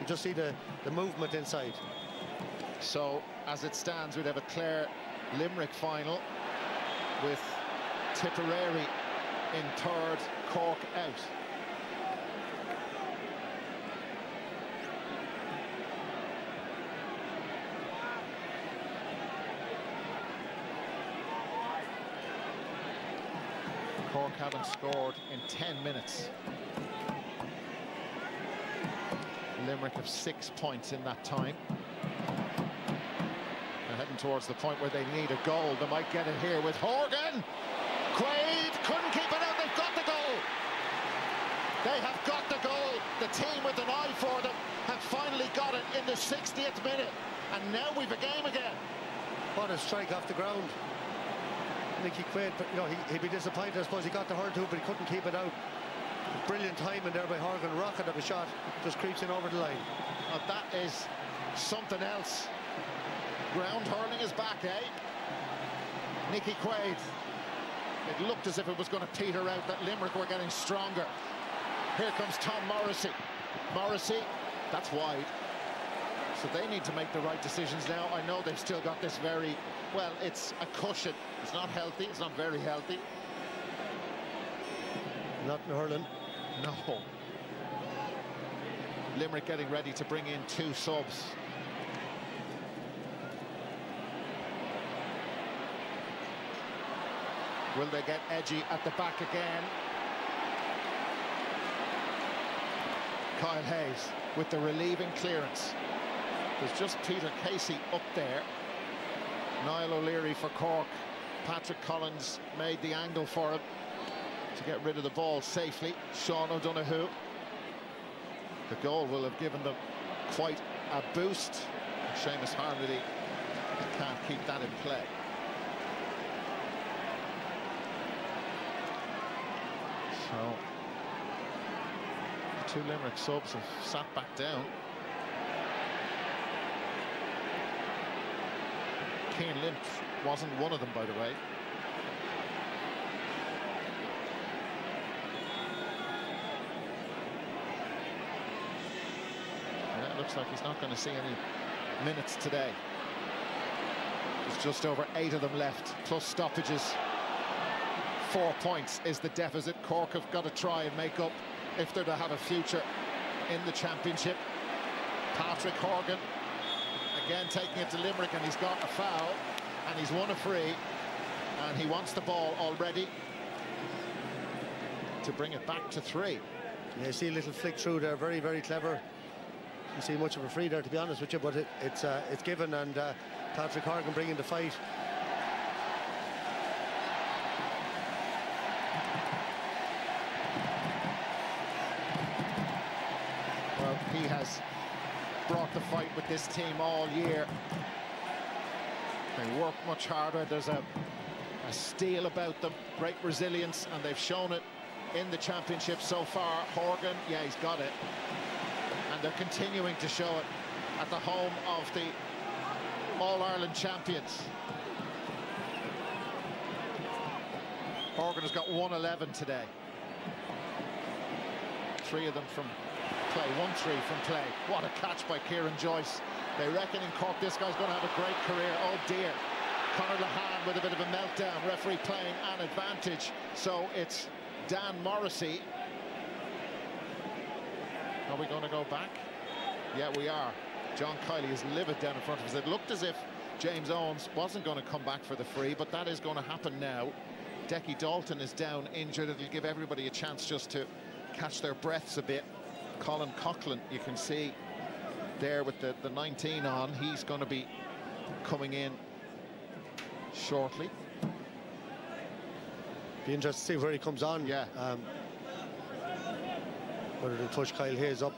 you just see the movement inside. So, as it stands, we'd have a Clare-Limerick final with Tipperary in third, Cork out. Cork haven't scored in 10 minutes. Limerick have 6 points in that time. They're heading towards the point where they need a goal. They might get it here with Horgan. Quaid couldn't keep it out. They've got the goal. They have got the goal. The team with an eye for them have finally got it in the 60th minute. And now we've a game again. What a strike off the ground. Nicky Quaid, but you know, he'd be disappointed. I suppose he got the hurl to it, but he couldn't keep it out. Brilliant timing there by Horgan. Rocket of a shot, just creeps in over the line. Well, that is something else. Ground hurling is back, eh? Nicky Quaid. It looked as if it was going to peter out, that Limerick were getting stronger. Here comes Tom Morrissey. Morrissey, that's wide. So they need to make the right decisions now. I know they've still got this very, well, it's a cushion. It's not healthy, it's not very healthy. Not in hurling. No. Limerick getting ready to bring in 2 subs. Will they get edgy at the back again? Kyle Hayes with the relieving clearance. There's just Peter Casey up there. Niall O'Leary for Cork. Patrick Collins made the angle for him to get rid of the ball safely. Sean O'Donoghue. The goal will have given them quite a boost. Seamus Harnedy can't keep that in play. So the 2 Limerick subs have sat back down. Cian Lynch wasn't one of them, by the way. Yeah, it looks like he's not going to see any minutes today. There's just over 8 of them left, plus stoppages. 4 points is the deficit. Cork have got to try and make up if they're to have a future in the championship. Patrick Horgan again taking it to Limerick, and he's got a foul and he's won a free, and he wants the ball already to bring it back to 3. Yeah, you see a little flick through there, very, very clever. You see much of a free there, to be honest with you, but it's given, and Patrick Horgan bringing the fight. Well, he has brought the fight with this team all year. They work much harder. There's a steel about them, great resilience, and they've shown it in the championship so far. Horgan, yeah, he's got it. And they're continuing to show it at the home of the All-Ireland champions. Horgan has got 111 today. 3 of them from play, 1-3 from play. What a catch by Kieran Joyce. They reckon in Cork this guy's going to have a great career. Oh dear. Conor Lahan with a bit of a meltdown. Referee playing an advantage. So it's Dan Morrissey. Are we going to go back? Yeah, we are. John Kiley is livid down in front of us. It looked as if James Owens wasn't going to come back for the free, but that is going to happen now. Decky Dalton is down injured. It'll give everybody a chance just to catch their breaths a bit. Colin Coughlin, you can see there with the 19 on. He's going to be coming in shortly. Be interested to see where he comes on. Yeah. Whether they push Kyle Hayes up.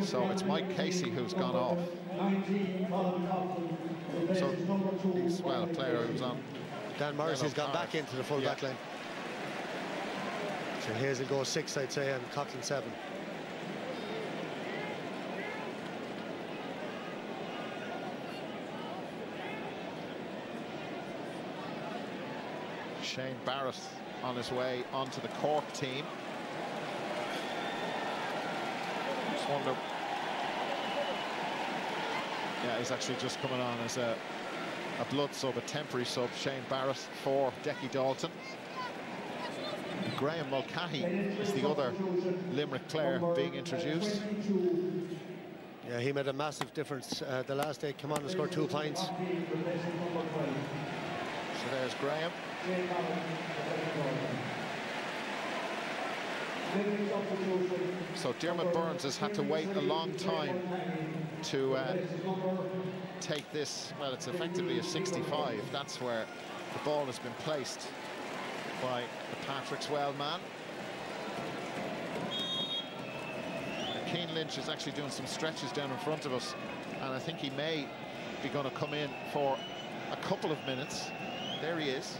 So it's Mike Casey who's gone off. So he's, well, a player who's on. Dan Morrissey's gone back into the full back line. So Hayes will go 6, I'd say, and Coughlin 7. Shane Barrett on his way onto the Cork team. Just wonder. Yeah, he's actually just coming on as a blood sub, a temporary sub. Shane Barrett for Decky Dalton. Graham Mulcahy is the other Limerick player being introduced. Yeah, he made a massive difference the last day. Come on and scored 2 points. So there's Graham. So Dermot Burns has had to wait a long time to take this. Well, it's effectively a 65. That's where the ball has been placed by the Patrick's Well man. Keane Lynch is actually doing some stretches down in front of us, and I think he may be going to come in for a couple of minutes. There he is.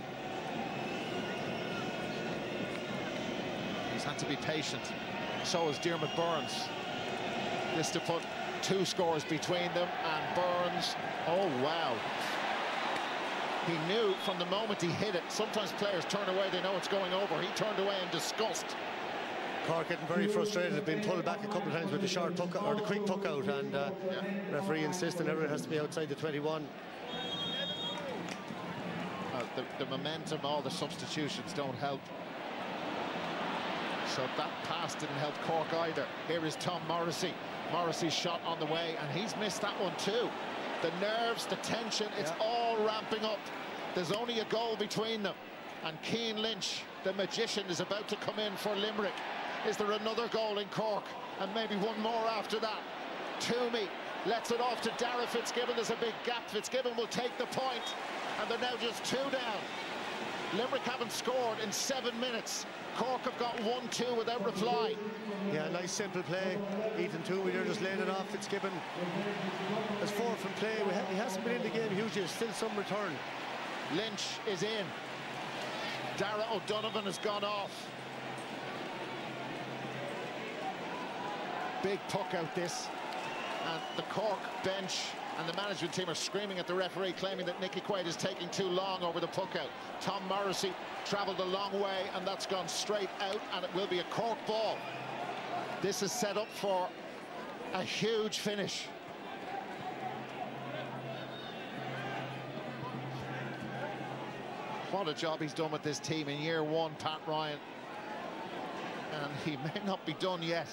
He's had to be patient. So is Dermot Burns. This to put 2 scores between them, and Burns, oh wow. He knew from the moment he hit it. Sometimes players turn away, they know it's going over. He turned away in disgust. Cork getting very frustrated, being pulled back a couple of times with the short puck or the quick puck out, and referee insisting everyone has to be outside the 21. The momentum, all the substitutions don't help. So that pass didn't help Cork either. Here is Tom Morrissey. Morrissey's shot on the way, and he's missed that one too. The nerves, the tension, it's all ramping up. There's only a goal between them. And Keane Lynch, the magician, is about to come in for Limerick. Is there another goal in Cork? And maybe one more after that. Toomey lets it off to Dara Fitzgibbon. There's a big gap. Fitzgibbon will take the point. And they're now just 2 down. Limerick haven't scored in 7 minutes. Cork have got 1-2 without reply. Yeah, nice simple play. Ethan Toomey there just laying it off. Fitzgibbon has 4 from play. He hasn't been in the game hugely. There's still some return. Lynch is in. Dara O'Donovan has gone off. Big puck out this. And the Cork bench and the management team are screaming at the referee, claiming that Nicky Quaid is taking too long over the puck out. Tom Morrissey travelled a long way, and that's gone straight out, and it will be a Cork ball. This is set up for a huge finish. What a job he's done with this team in year 1, Pat Ryan. And he may not be done yet.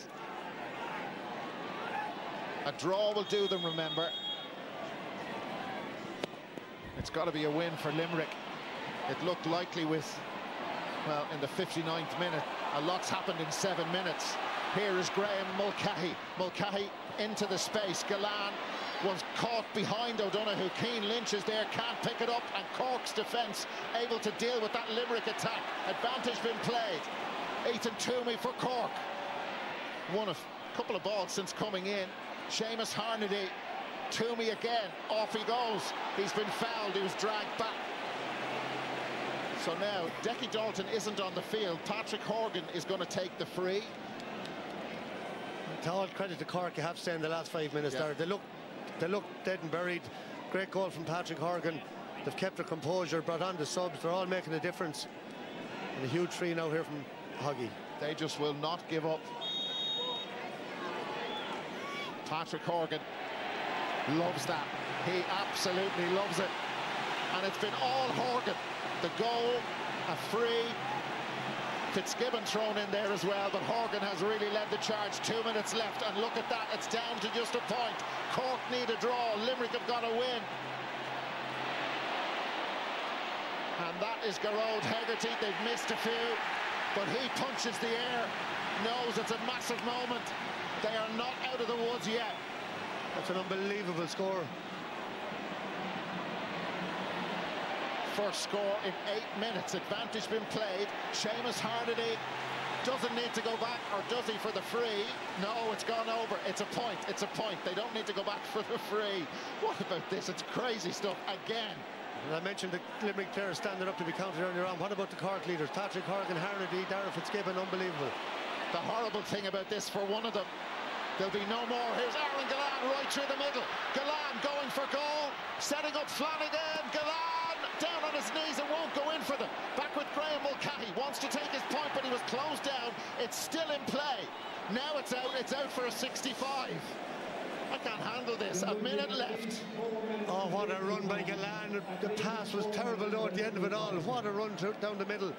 A draw will do them, remember. It's got to be a win for Limerick. It looked likely with, well, in the 59th minute. A lot's happened in 7 minutes. Here is Graham Mulcahy. Mulcahy into the space. Galan was caught behind O'Donoghue. Keane Lynch is there, can't pick it up, and Cork's defence able to deal with that Limerick attack. Advantage been played. Ethan Toomey for Cork. Won a couple of balls since coming in. Seamus Harnedy. Toomey again, off he goes. He's been fouled, he was dragged back. So now, Decky Dalton isn't on the field. Patrick Horgan is going to take the free. To all credit to Cork, you have to say in the last 5 minutes there, they look dead and buried. Great goal from Patrick Horgan. They've kept their composure, brought on the subs, they're all making a difference. And a huge free now here from Hoggy. They just will not give up. Patrick Horgan loves that. He absolutely loves it. And it's been all Horgan. The goal, a free. Fitzgibbon thrown in there as well, but Horgan has really led the charge. 2 minutes left, and look at that, it's down to just a point. Cork need a draw, Limerick have got to win. And that is Gearóid Hegarty. They've missed a few, but he punches the air, knows it's a massive moment. They are not out of the woods yet. That's an unbelievable score. First score in 8 minutes. Advantage been played. Seamus Harnedy doesn't need to go back, or does he, for the free? No, it's gone over. It's a point. It's a point. They don't need to go back for the free. What about this? It's crazy stuff again. And I mentioned the Limerick players standing up to be counted earlier on. What about the Cork leaders? Patrick Horgan, Harnedy, Dara Fitzgibbon, unbelievable. The horrible thing about this for one of them, there'll be no more. Here's Aaron Galan right through the middle. Galan going for goal, setting up Flanagan. Galan down on his knees and won't go in for them. Back with Graham Mulcahy, wants to take his point, but he was closed down. It's still in play. Now it's out for a 65. I can't handle this. A minute left. Oh, what a run by Galan. The pass was terrible though at the end of it all. What a run down the middle.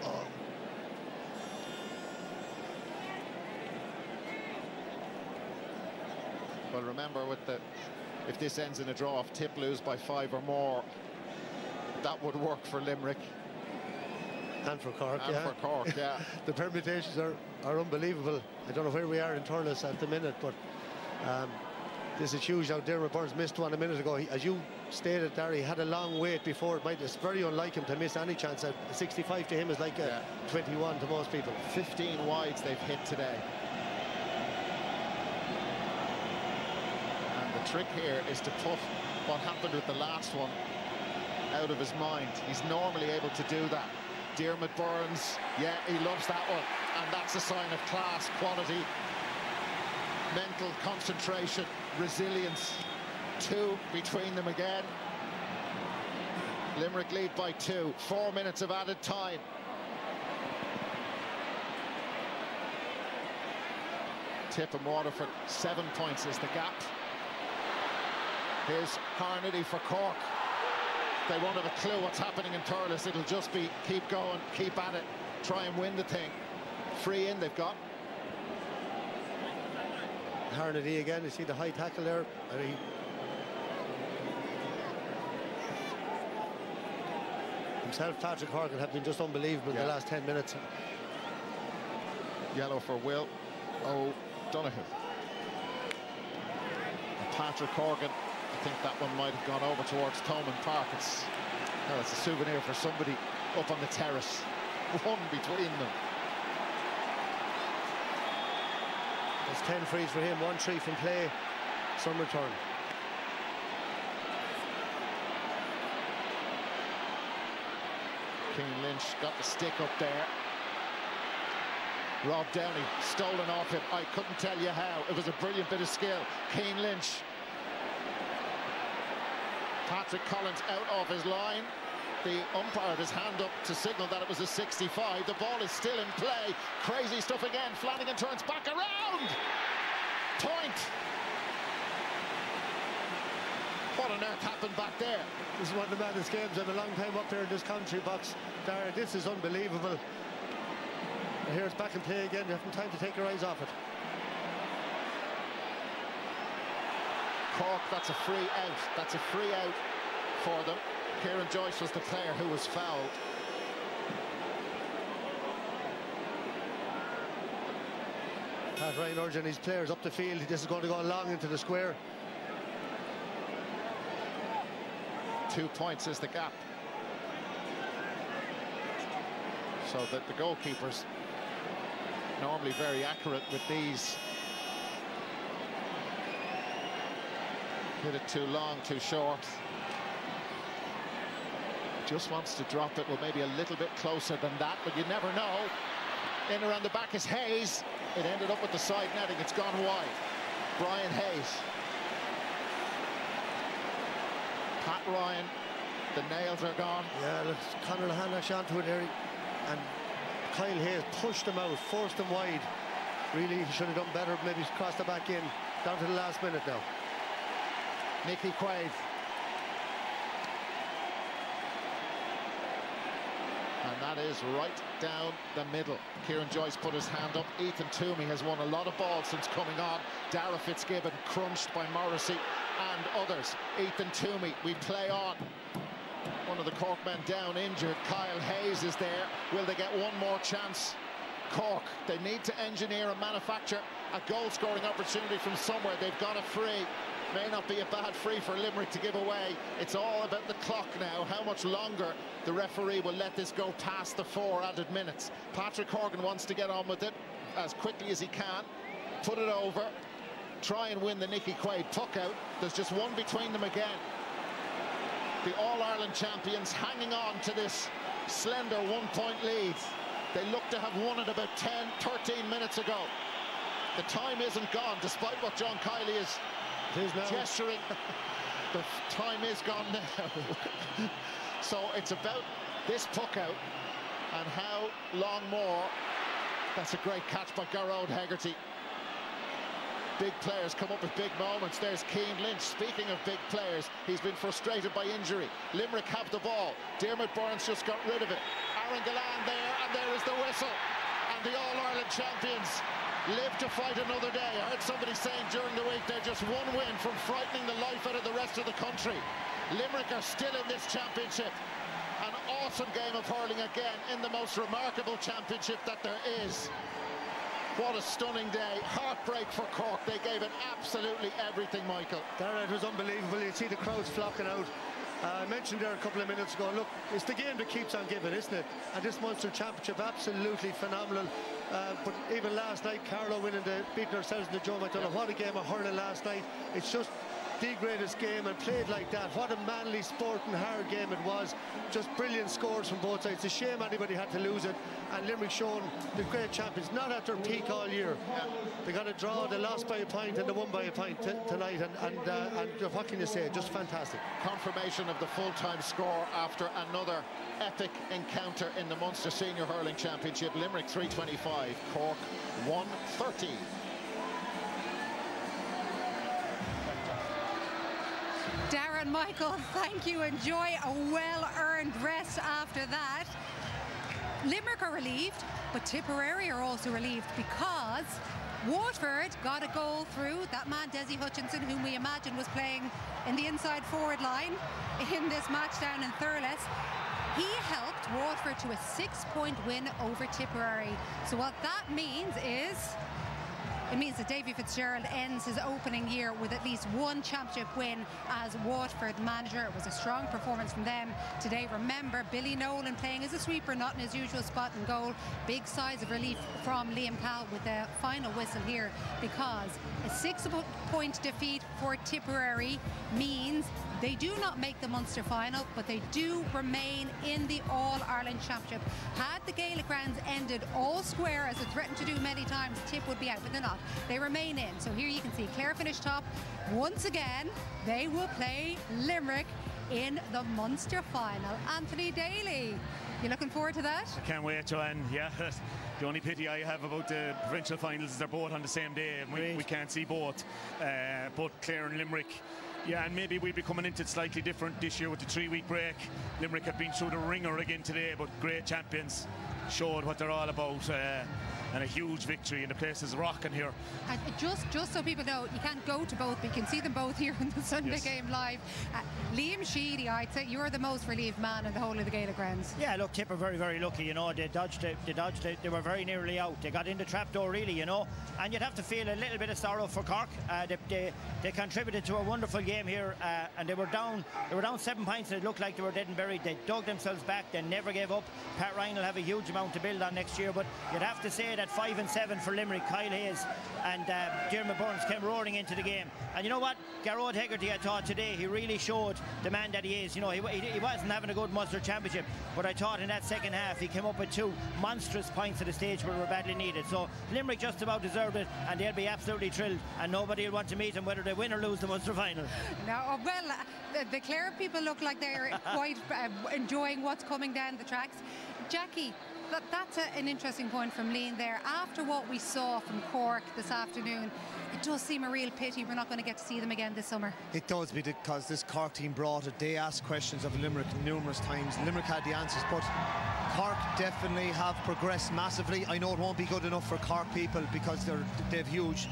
Oh. Well, remember, with the if this ends in a draw. If Tip lose by 5 or more, that would work for Limerick. And for Cork, and for Cork, yeah. The permutations are unbelievable. I don't know where we are in Thurles at the minute, but this is huge. Now, Dermot Burns missed one a minute ago. As you stated, Darry, he had a long wait before it might. It's very unlike him to miss any chance. A 65 to him is like a 21 to most people. 15 wides they've hit today. And the trick here is to put what happened with the last one out of his mind. He's normally able to do that. Dermot Burns, yeah, he loves that one. And that's a sign of class, quality, mental concentration, resilience. 2 between them again. Limerick lead by 2. 4 minutes of added time. Tip and Waterford, 7 points is the gap. Here's Harnedy for Cork. They won't have a clue what's happening in Thurles. It'll just be keep going, keep at it, try and win the thing. Free in they've got. Harnedy again, you see the high tackle there. Himself, Patrick Horgan, have been just unbelievable in the last 10 minutes. Yellow for Will O'Donoghue. And Patrick Horgan, I think that one might have gone over towards Thomond Park. It's a souvenir for somebody up on the terrace. 1 between them. There's 10 frees for him, 1-3 from play, some return. Keane Lynch got the stick up there. Rob Downey stolen off him. I couldn't tell you how. It was a brilliant bit of skill. Keane Lynch. Patrick Collins out of his line. The umpire had his hand up to signal that it was a 65. The ball is still in play. Crazy stuff again. Flanagan turns back around. Point. What on earth happened back there? This is one of the maddest games. I've a long time up there in this commentary box. Darren, this is unbelievable. And here it's back in play again. You haven't time to take your eyes off it. Cork, that's a free out. That's a free out for them. Kieran Joyce was the player who was fouled. Pat Ryan urging his players up the field. This is going to go long into the square. 2 points is the gap. So that the goalkeepers normally very accurate with these. Hit it too long, too short. Just wants to drop it. Well, maybe a little bit closer than that, but you never know. In around the back is Hayes. It ended up with the side netting. It's gone wide. Brian Hayes. Pat Ryan. The nails are gone. Yeah, look, Conor Lahan actually onto it there. And Kyle Hayes pushed him out, forced him wide. Really, he should have done better. Maybe crossed it back in. Down to the last minute now. Nicky Quaid. And that is right down the middle. Kieran Joyce put his hand up. Ethan Toomey has won a lot of balls since coming on. Dara Fitzgibbon crunched by Morrissey and others. Ethan Toomey, we play on. One of the Cork men down injured. Kyle Hayes is there. Will they get one more chance? Cork, they need to engineer and manufacture a goal-scoring opportunity from somewhere. They've got a free. May not be a bad free for Limerick to give away. It's all about the clock now. How much longer the referee will let this go past the 4 added minutes. Patrick Horgan wants to get on with it as quickly as he can. Put it over. Try and win the Nicky Quaid puck out. There's just one between them again. The All-Ireland champions hanging on to this slender 1-point lead. They look to have won it about 10, 13 minutes ago. The time isn't gone, despite what John Kiley is gesturing. The time is gone now. So it's about this puck out and how long more. That's a great catch by Garrod Hegarty. Big players come up with big moments. There's Keane Lynch. Speaking of big players, he's been frustrated by injury. Limerick have the ball. Dermot Burns just got rid of it. Aaron Gillan there, and there is the whistle. And the All-Ireland champions live to fight another day. I heard somebody saying during the week they're just one win from frightening the life out of the rest of the country. Limerick are still in this championship. An awesome game of hurling again in the most remarkable championship that there is. What a stunning day. Heartbreak for Cork. They gave it absolutely everything, Michael. Darren, it was unbelievable. You see the crowds flocking out. I mentioned there a couple of minutes ago, look, it's the game that keeps on giving, isn't it? And this Munster Championship, absolutely phenomenal. But even last night, Carlow beating ourselves in the Joe McDonagh. What a game of hurling last night. It's just the greatest game, and played like that. What a manly, sporting, hard game it was. Just brilliant scores from both sides. It's a shame anybody had to lose it. And Limerick shown the great champions, not at their peak all year. They got a draw, they lost by a point, and they won by a point tonight. And what can you say? Just fantastic. Confirmation of the full-time score after another epic encounter in the Munster Senior Hurling Championship. Limerick 325, Cork 130. Darren, Michael, thank you. Enjoy a well-earned rest after that. Limerick are relieved, but Tipperary are also relieved because Waterford got a goal through. That man, Desi Hutchinson, whom we imagine was playing in the inside forward line in this match down in Thurles, he helped Waterford to a 6-point win over Tipperary. So what that means is, it means that Davy Fitzgerald ends his opening year with at least one championship win as Waterford manager. It was a strong performance from them today. Remember, Billy Nolan playing as a sweeper, not in his usual spot in goal. Big sighs of relief from Liam Powell with the final whistle here, because a 6-point defeat for Tipperary means they do not make the Munster final, but they do remain in the All-Ireland Championship. Had the Gaelic rounds ended all square, as it threatened to do many times, Tip would be out, but they're not. They remain in. So here you can see Clare finished top. Once again, they will play Limerick in the Munster final. Anthony Daly, you looking forward to that? I can't wait, Joanne. Yeah, the only pity I have about the provincial finals is they're both on the same day, and we can't see both Clare and Limerick. Yeah, and maybe we'll be coming into it slightly different this year with the 3-week break. Limerick have been through the ringer again today, but great champions, showed what they're all about. And a huge victory, and the place is rocking here. And just so people know, you can't go to both, but you can see them both here in the Sunday game live. Liam Sheedy, I'd say you're the most relieved man in the whole of the Gaelic rounds. Yeah, look, Tip are very, very lucky, you know. They dodged it, they were very nearly out. They got in the trapdoor, really, you know. And you'd have to feel a little bit of sorrow for Cork. They contributed to a wonderful game here, and they were down 7 points, and it looked like they were dead and buried. They dug themselves back, they never gave up. Pat Ryan will have a huge amount to build on next year, but you'd have to say that 5 and 7 for Limerick. Kyle Hayes and Diarmaid Burns came roaring into the game, and you know what, Garrod Hegarty, I thought today he really showed the man that he is. You know, he wasn't having a good Munster Championship, but I thought in that second half he came up with 2 monstrous points at a stage where we were badly needed. So Limerick just about deserved it, and they'll be absolutely thrilled, and nobody will want to meet them whether they win or lose the Munster final. No, well, the Clare people look like they're quite enjoying what's coming down the tracks. Jackie, that's an interesting point from Lean there. After what we saw from Cork this afternoon, it does seem a real pity we're not going to get to see them again this summer. It does, because this Cork team brought it. They asked questions of Limerick numerous times. Limerick had the answers, but Cork definitely have progressed massively. I know it won't be good enough for Cork people because they have huge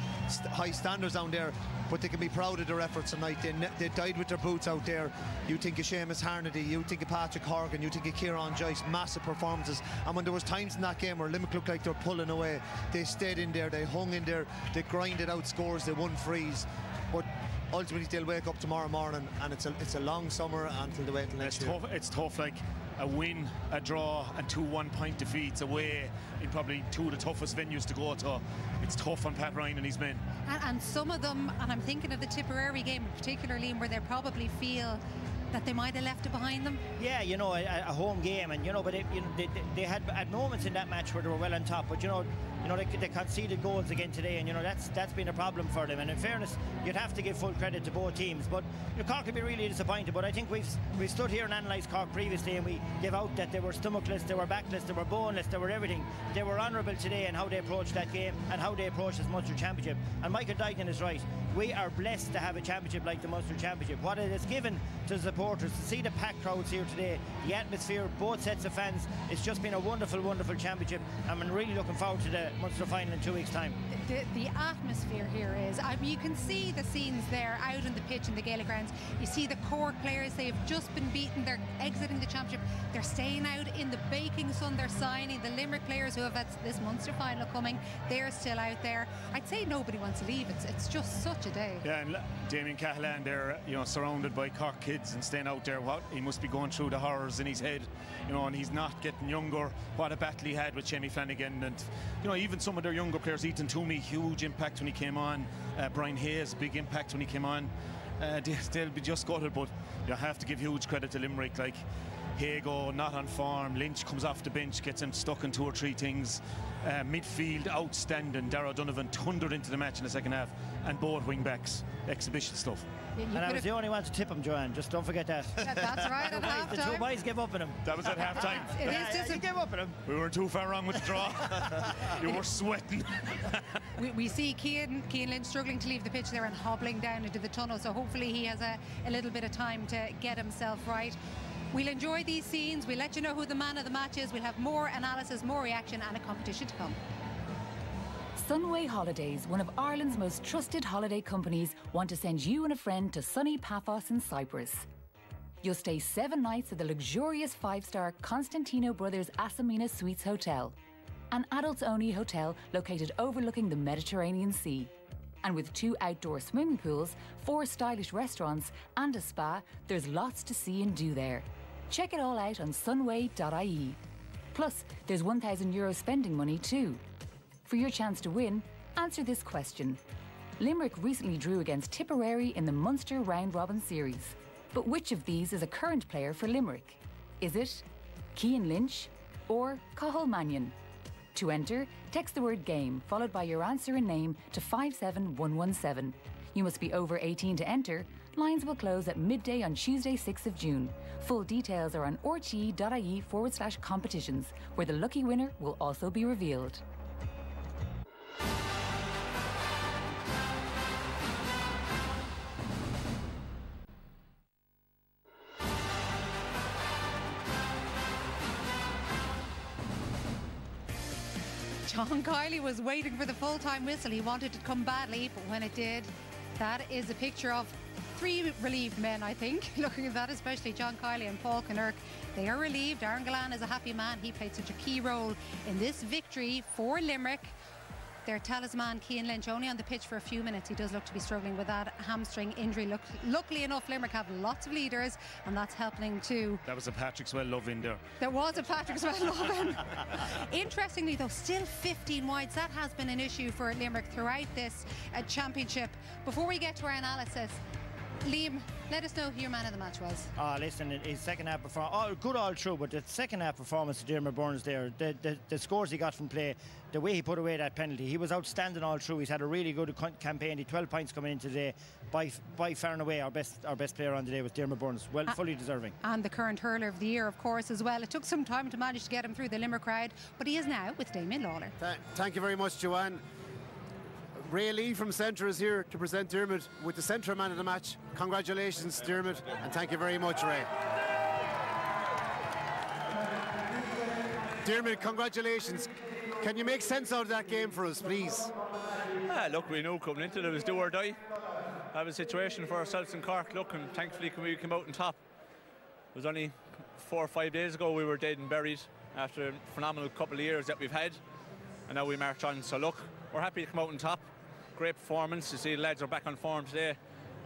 high standards down there, but they can be proud of their efforts tonight. They died with their boots out there. You think of Seamus Harnedy, you think of Patrick Horgan, you think of Kieran Joyce, massive performances. And when there was times in that game where Limerick looked like they were pulling away, they stayed in there, they hung in there, they grinded out scores, they won frees. But ultimately they'll wake up tomorrow morning, and it's a long summer until they wait till next year. It's tough, like a win, a draw, and 2 1-point defeats away in probably 2 of the toughest venues to go to. It's tough on Pat Ryan and his men. And some of them, and I'm thinking of the Tipperary game particularly, where they probably feel that they might have left it behind them. Yeah, you know, a home game, and you know, but they had moments in that match where they were well on top, but you know, they conceded goals again today, and you know that's been a problem for them. And in fairness, you'd have to give full credit to both teams. But you know, Cork can be really disappointed. But I think we've stood here and analysed Cork previously, and we gave out that they were stomachless, they were backless, they were boneless, they were everything. They were honourable today in how they approached that game and how they approached this Munster Championship. And Michael Duignan is right. we are blessed to have a championship like the Munster Championship. What it has given to the supporters, to see the packed crowds here today, the atmosphere, both sets of fans, it's just been a wonderful, wonderful championship. I'm really looking forward to the Munster final in 2 weeks' time. The atmosphere here is, I mean, you can see the scenes there out on the pitch in the Gaelic grounds. You see the Cork players, they've just been beaten, they're exiting the championship, they're staying out in the baking sun, they're signing. The Limerick players who have had this Munster final coming, they're still out there. I'd say nobody wants to leave. It's just such a day. Yeah, and Damien Cahalane there, you know, surrounded by Cork kids and staying out there. What he must be going through the horrors in his head, you know, and he's not getting younger. What a battle he had with Jamie Flanagan, and you know, even some of their younger players, Ethan Toomey, huge impact when he came on. Brian Hayes, big impact when he came on. They'll be just gutted, but you have to give huge credit to Limerick. Like Hago, not on form. Lynch comes off the bench, gets him stuck in 2 or 3 things. Midfield, outstanding. Darragh Donovan thundered into the match in the second half, and both wing backs, exhibition stuff. And I was the only one to tip him, Joanne. Just don't forget that. That's right. At half the time. 2 boys gave up on him. That was at half time. He gave up on him. We weren't too far wrong with the draw. You were sweating. we see Cian Lynch struggling to leave the pitch there and hobbling down into the tunnel, so hopefully he has a little bit of time to get himself right. We'll enjoy these scenes. We'll let you know who the man of the match is. We'll have more analysis, more reaction, and a competition to come. Sunway Holidays, one of Ireland's most trusted holiday companies, want to send you and a friend to sunny Paphos in Cyprus. You'll stay 7 nights at the luxurious 5-star Constantino Brothers Asamina Suites Hotel, an adults-only hotel located overlooking the Mediterranean Sea. And with 2 outdoor swimming pools, 4 stylish restaurants and a spa, there's lots to see and do there. Check it all out on sunway.ie. Plus, there's €1,000 spending money too. For your chance to win, answer this question. Limerick recently drew against Tipperary in the Munster Round Robin Series. But which of these is a current player for Limerick? Is it Cian Lynch or Cathal Mannion? To enter, text the word GAME followed by your answer and name to 57117. You must be over 18 to enter. Lines will close at midday on Tuesday, 6th of June. Full details are on rte.ie/competitions, where the lucky winner will also be revealed. John Kiley was waiting for the full-time whistle. He wanted it to come badly, but when it did, that is a picture of 3 relieved men, I think. Looking at that, especially John Kiley and Paul Kinnerk, they are relieved. Aaron Gallan is a happy man. He played such a key role in this victory for Limerick. Their talisman, Cian Lynch, only on the pitch for a few minutes. He does look to be struggling with that hamstring injury. Luckily enough, Limerick have lots of leaders, and that's helping too. That was a Patrick Swell love in there. There was a Patrick Swell love in. Interestingly, though, still 15 wides. That has been an issue for Limerick throughout this championship. Before we get to our analysis, Liam, let us know who your man of the match was. Listen, his second half performance, good all through, but the second half performance of Dermot Burns there, the scores he got from play, the way he put away that penalty, he was outstanding all through. He's had a really good campaign. He 12 points coming in today. By far and away, our best player on today was Dermot Burns. Well, fully deserving. And the current hurler of the year, of course, as well. It took some time to manage to get him through the Limerick crowd, but he is now with Damien Lawler. Thank you very much, Joanne. Ray Lee from Centre is here to present Dermot with the Centre man of the match. Congratulations, Dermot, and thank you very much, Ray. Dermot, congratulations. Can you make sense out of that game for us, please? Look, we knew coming into it was do or die. Have a situation for ourselves in Cork. Look, and thankfully we came out on top. It was only 4 or 5 days ago we were dead and buried after a phenomenal couple of years that we've had, and now we march on. So look, we're happy to come out on top. Great performance. You see the lads are back on form today.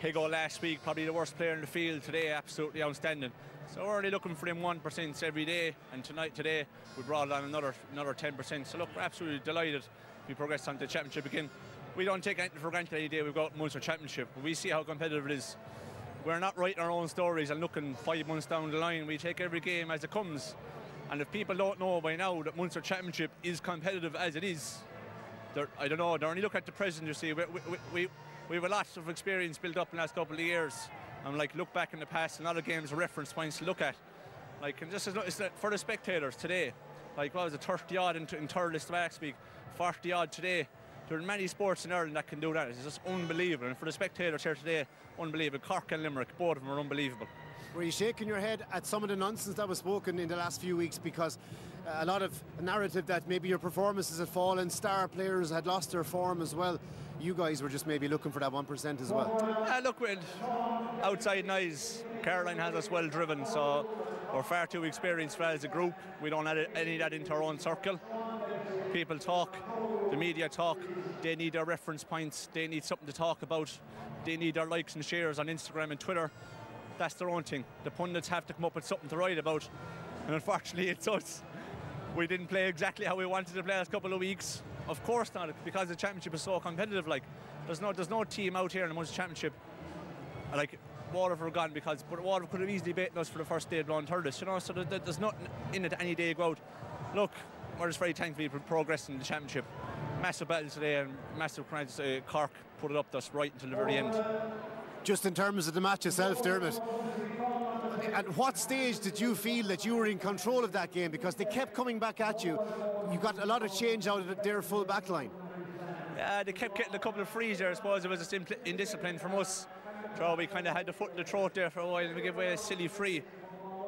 Higo last week, probably the worst player in the field. Today, absolutely outstanding. So we're only looking for them 1% every day, and today we brought on another 10%. So look, we're absolutely delighted we progress on to the championship again. We don't take anything for granted any day we've got Munster Championship. We see how competitive it is. We're not writing our own stories and looking 5 months down the line. We take every game as it comes. And if people don't know by now that Munster Championship is competitive as it is, I don't know, they're only look at the present, you see. We have a lot of experience built up in the last couple of years. And like, look back in the past, and other games are reference points to look at. Like, and just as for the spectators today, like, what was it, 30 odd in third list last week, 40 odd today. There are many sports in Ireland that can do that. It's just unbelievable. And for the spectators here today, unbelievable. Cork and Limerick, both of them are unbelievable. Were you shaking your head at some of the nonsense that was spoken in the last few weeks, because a lot of narrative that maybe your performances had fallen, star players had lost their form as well? You guys were just maybe looking for that 1% as well. Look, with outside noise, Caroline has us well driven, so we're far too experienced for as a group. We don't add any of that into our own circle. People talk, the media talk, they need their reference points, they need something to talk about, they need their likes and shares on Instagram and Twitter. That's their own thing. The pundits have to come up with something to write about, and unfortunately it's us. We didn't play exactly how we wanted to play last couple of weeks. Of course not, because the championship is so competitive. Like, there's no team out here in the Munster Championship. Like, Waterford are gone but Waterford could have easily beaten us for the first day blowing third, you know. So there's nothing in it any day to go out. Look, we're just very thankful for progressing the championship. Massive battle today, and massive credit to Cork put it up to us right until the very end. Just in terms of the match itself, Dermot, at what stage did you feel that you were in control of that game? Because they kept coming back at you. You got a lot of change out of their full back line. Yeah, they kept getting a couple of frees there. I suppose it was just indiscipline from us. So we kind of had the foot in the throat there for a while, and we gave away a silly free.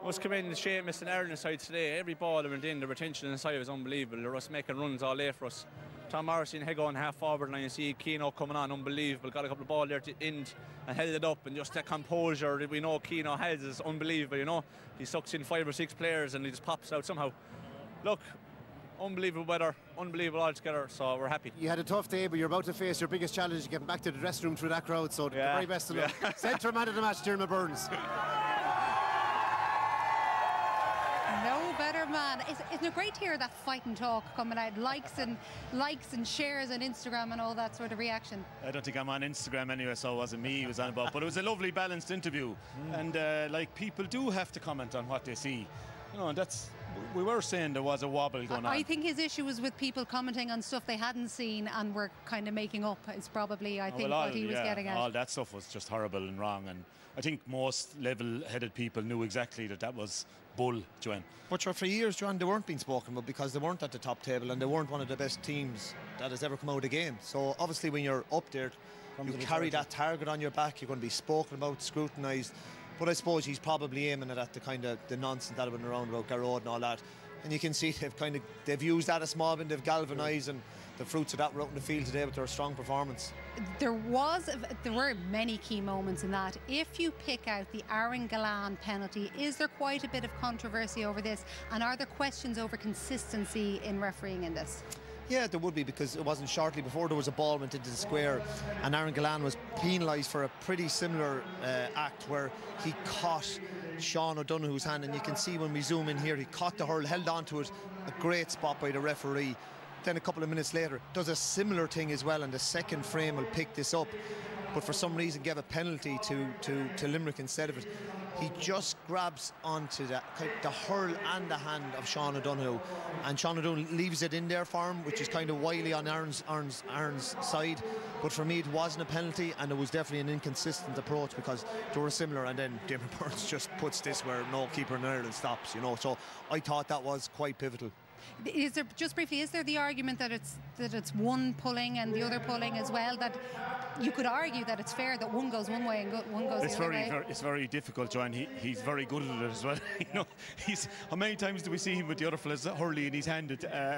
Us come in, Seamus and Ireland side today, every ball that went in, the retention inside was unbelievable. They were just making runs all day for us. Tom Morrissey and Hego on half forward line, you see Keano coming on, unbelievable. Got a couple of balls there to end and held it up, and just that composure that we know Keano has is unbelievable, you know. He sucks in 5 or 6 players and he just pops out somehow. Look, unbelievable weather, unbelievable altogether, so we're happy. You had a tough day, but you're about to face your biggest challenge, getting back to the dressing room through that crowd, so the very best of luck. Centre man of the match, Dermot Burns. No better man. Isn't it great to hear that fight and talk coming out? Likes and shares on Instagram and all that sort of reaction. I don't think I'm on Instagram anyway, so it wasn't me he was on about. But it was a lovely, balanced interview. And like, people do have to comment on what they see. You know, and that's, we were saying there was a wobble going on. I think his issue was with people commenting on stuff they hadn't seen and were kind of making up. It's probably, I think, what he was getting at. All that stuff was just horrible and wrong. And I think most level-headed people knew exactly that was bull, Joanne. But for years, Joanne, they weren't being spoken about because they weren't at the top table and they weren't one of the best teams that has ever come out of the game. So obviously when you're up there, you carry that target on your back, you're going to be spoken about, scrutinised. But I suppose he's probably aiming at the kind of the nonsense that have been around about Garrod and all that. And you can see they've used that a small bit, they've galvanised, and the fruits of that were out in the field today with their strong performance. There were many key moments in that. If you pick out the Aaron Gallan penalty, is there quite a bit of controversy over this? And are there questions over consistency in refereeing in this? Yeah, there would be, because it wasn't shortly before there was a ball went into the square and Aaron Gallan was penalised for a pretty similar act where he caught Sean O'Donoghue's hand, and you can see when we zoom in here, he caught the hurl, held on to it, a great spot by the referee. Then a couple of minutes later does a similar thing as well, and the second frame will pick this up, but for some reason gave a penalty to Limerick instead of it. He just grabs onto the hurl and the hand of Sean O'Donoghue, and Sean O'Donoghue leaves it in there for him, which is kind of wily on Aaron's side. But for me, it wasn't a penalty, and it was definitely an inconsistent approach because they were similar. And then Dermot Burns just puts this where no keeper in Ireland stops, you know. So I thought that was quite pivotal. Is there, just briefly, is there the argument that it's one pulling and the other pulling as well, that you could argue that it's fair that one goes one way and one goes the other way? It's very difficult, John. He's very good at it as well. You know, how many times do we see him with the other fellas hurling in his hand,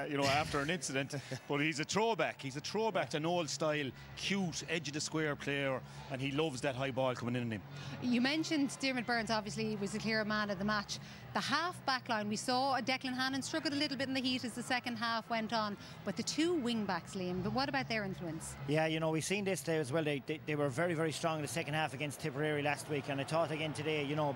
you know, after an incident? But he's a throwback. He's a throwback to an old style, cute, edge of the square player, and he loves that high ball coming in on him. You mentioned Dermot Burns. Obviously, was a clear man of the match. The half back line, we saw Declan Hannon struggled a little bit in the heat as the second half went on, but the two wing backs, Liam, but what about their influence? Yeah, you know, we've seen this today as well. They were very, very strong in the second half against Tipperary last week, and I thought again today, you know,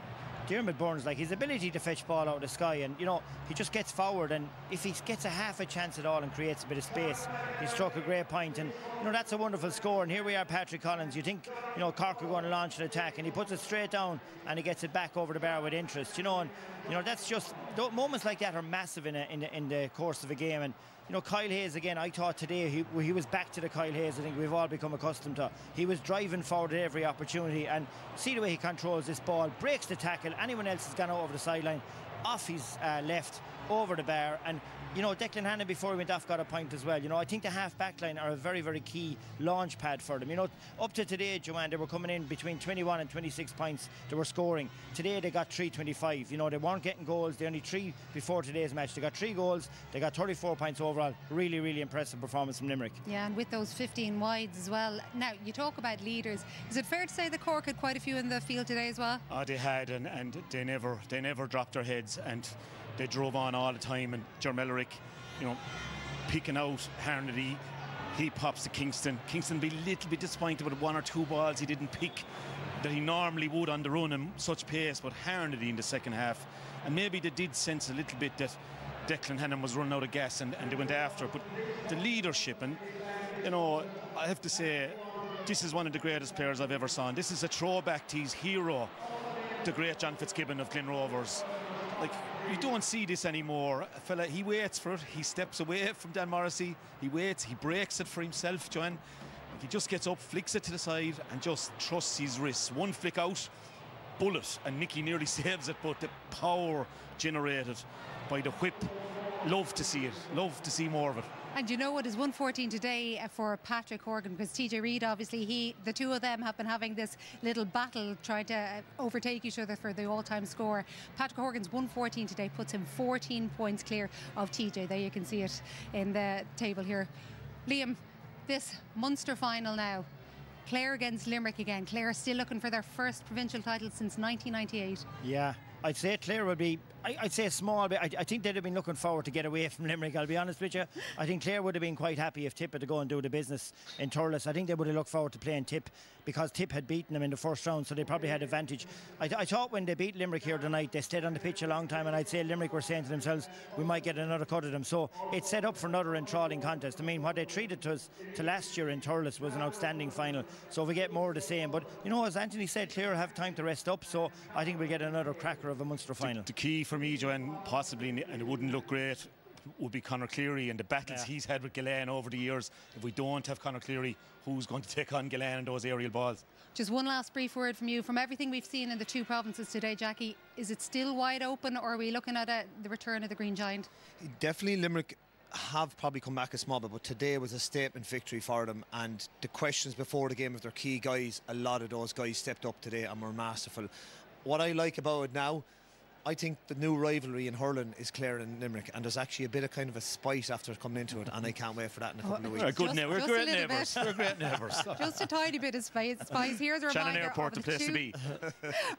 Dermot Burns, like his ability to fetch ball out of the sky, and you know, he just gets forward, and if he gets a half a chance at all and creates a bit of space, he struck a great point, and you know, that's a wonderful score. And here we are, Patrick Collins. You think, you know, Cork are going to launch an attack, and he puts it straight down and he gets it back over the bar with interest, you know. And you know, that's just moments like that are massive in the course of a game. And you know, Kyle Hayes again, I thought today he was back to the Kyle Hayes I think we've all become accustomed to. He was driving forward at every opportunity, and see the way he controls this ball, breaks the tackle. Anyone else has gone over the sideline, off his left, over the bar. And you know, Declan Hannon, before he went off, got a point as well. You know, I think the half-back line are a very, very key launch pad for them. You know, up to today, Joanne, they were coming in between 21 and 26 points they were scoring. Today, they got 325. You know, they weren't getting goals. They only 3 before today's match. They got 3 goals. They got 34 points overall. Really, really impressive performance from Limerick. Yeah, and with those 15 wides as well. Now, you talk about leaders. Is it fair to say that Cork had quite a few in the field today as well? Oh, they had, and they never dropped their heads, and they drove on all the time. And Dermellerick, you know, picking out Harnedy, he pops to Kingston. Kingston be a little bit disappointed with 1 or 2 balls he didn't pick that he normally would on the run in such pace, but Harnedy in the second half. And maybe they did sense a little bit that Declan Hannon was running out of gas, and they went after it. But the leadership, and you know, I have to say, this is one of the greatest players I've ever seen. This is a throwback to his hero, the great John Fitzgibbon of Glen Rovers. Like, you don't see this anymore. A fella, he waits for it. He steps away from Dan Morrissey. He waits. He breaks it for himself, Joanne. He just gets up, flicks it to the side, and just trusts his wrists. One flick out, bullet, and Nicky nearly saves it. But the power generated by the whip, love to see it. Love to see more of it. And you know what is 114 today for Patrick Horgan, because TJ Reid, obviously, the two of them have been having this little battle trying to overtake each other for the all-time score. Patrick Horgan's 114 today puts him 14 points clear of TJ. There you can see it in the table here. Liam, this Munster final now. Clare against Limerick again. Clare still looking for their first provincial title since 1998. Yeah, I'd say Clare would be, I'd say a small bit. I think they'd have been looking forward to get away from Limerick, I'll be honest with you. I think Clare would have been quite happy if Tip had to go and do the business in Thurles. I think they would have looked forward to playing Tip, because Tip had beaten them in the first round, so they probably had advantage. I thought when they beat Limerick here tonight, they stayed on the pitch a long time, and I'd say Limerick were saying to themselves, we might get another cut at them. So it's set up for another enthralling contest. I mean, what they treated us to last year in Thurles was an outstanding final. So we get more of the same. But, you know, as Anthony said, Clare have time to rest up, so I think we'll get another cracker of a Munster final. The key for me, Joanne, possibly, and it wouldn't look great, would be Conor Cleary and the battles he's had with Gillane over the years. If we don't have Conor Cleary, who's going to take on Gillane and those aerial balls? Just one last brief word from you. From everything we've seen in the two provinces today, Jackie, is it still wide open, or are we looking at the return of the Green Giant? Definitely Limerick have probably come back a small bit, but today was a statement victory for them, and the questions before the game of their key guys, a lot of those guys stepped up today and were masterful. What I like about it now, I think the new rivalry in hurling is Clare and Limerick, and there's actually a bit of kind of a spite after coming into it, and I can't wait for that in a couple of weeks. We're good neighbours. We're great neighbours. We're great neighbours. Just a tiny bit of spice. Here's a reminder Airport, of the place to be.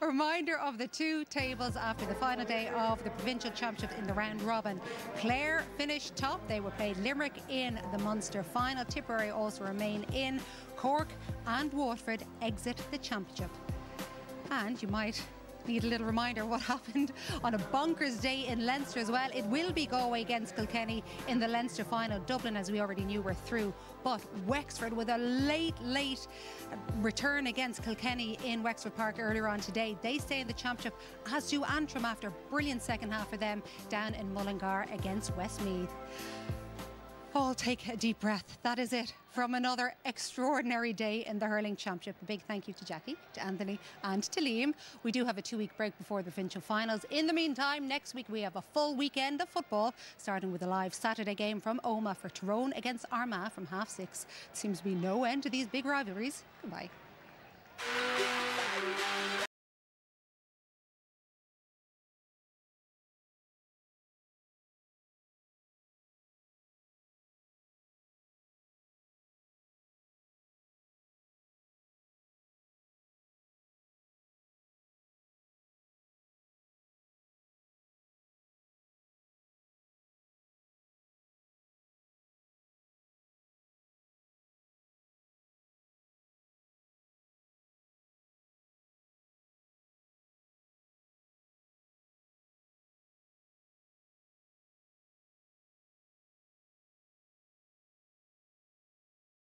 A reminder of the two tables after the final day of the provincial championship in the round robin. Clare finished top. They were played Limerick in the Munster final. Tipperary also remain in. Cork and Waterford exit the championship. And you might need a little reminder what happened on a bonkers day in Leinster as well. It will be Galway against Kilkenny in the Leinster final. Dublin, as we already knew, were through, but Wexford with a late return against Kilkenny in Wexford Park earlier on today. They stay in the championship, as do Antrim after a brilliant second half for them down in Mullingar against Westmeath. All take a deep breath. That is it from another extraordinary day in the hurling championship. A big thank you to Jackie, to Anthony and to Liam. We do have a 2-week break before the provincial finals. In the meantime, next week we have a full weekend of football, starting with a live Saturday game from Omagh for Tyrone against Armagh from 6:30. There seems to be no end to these big rivalries. Goodbye.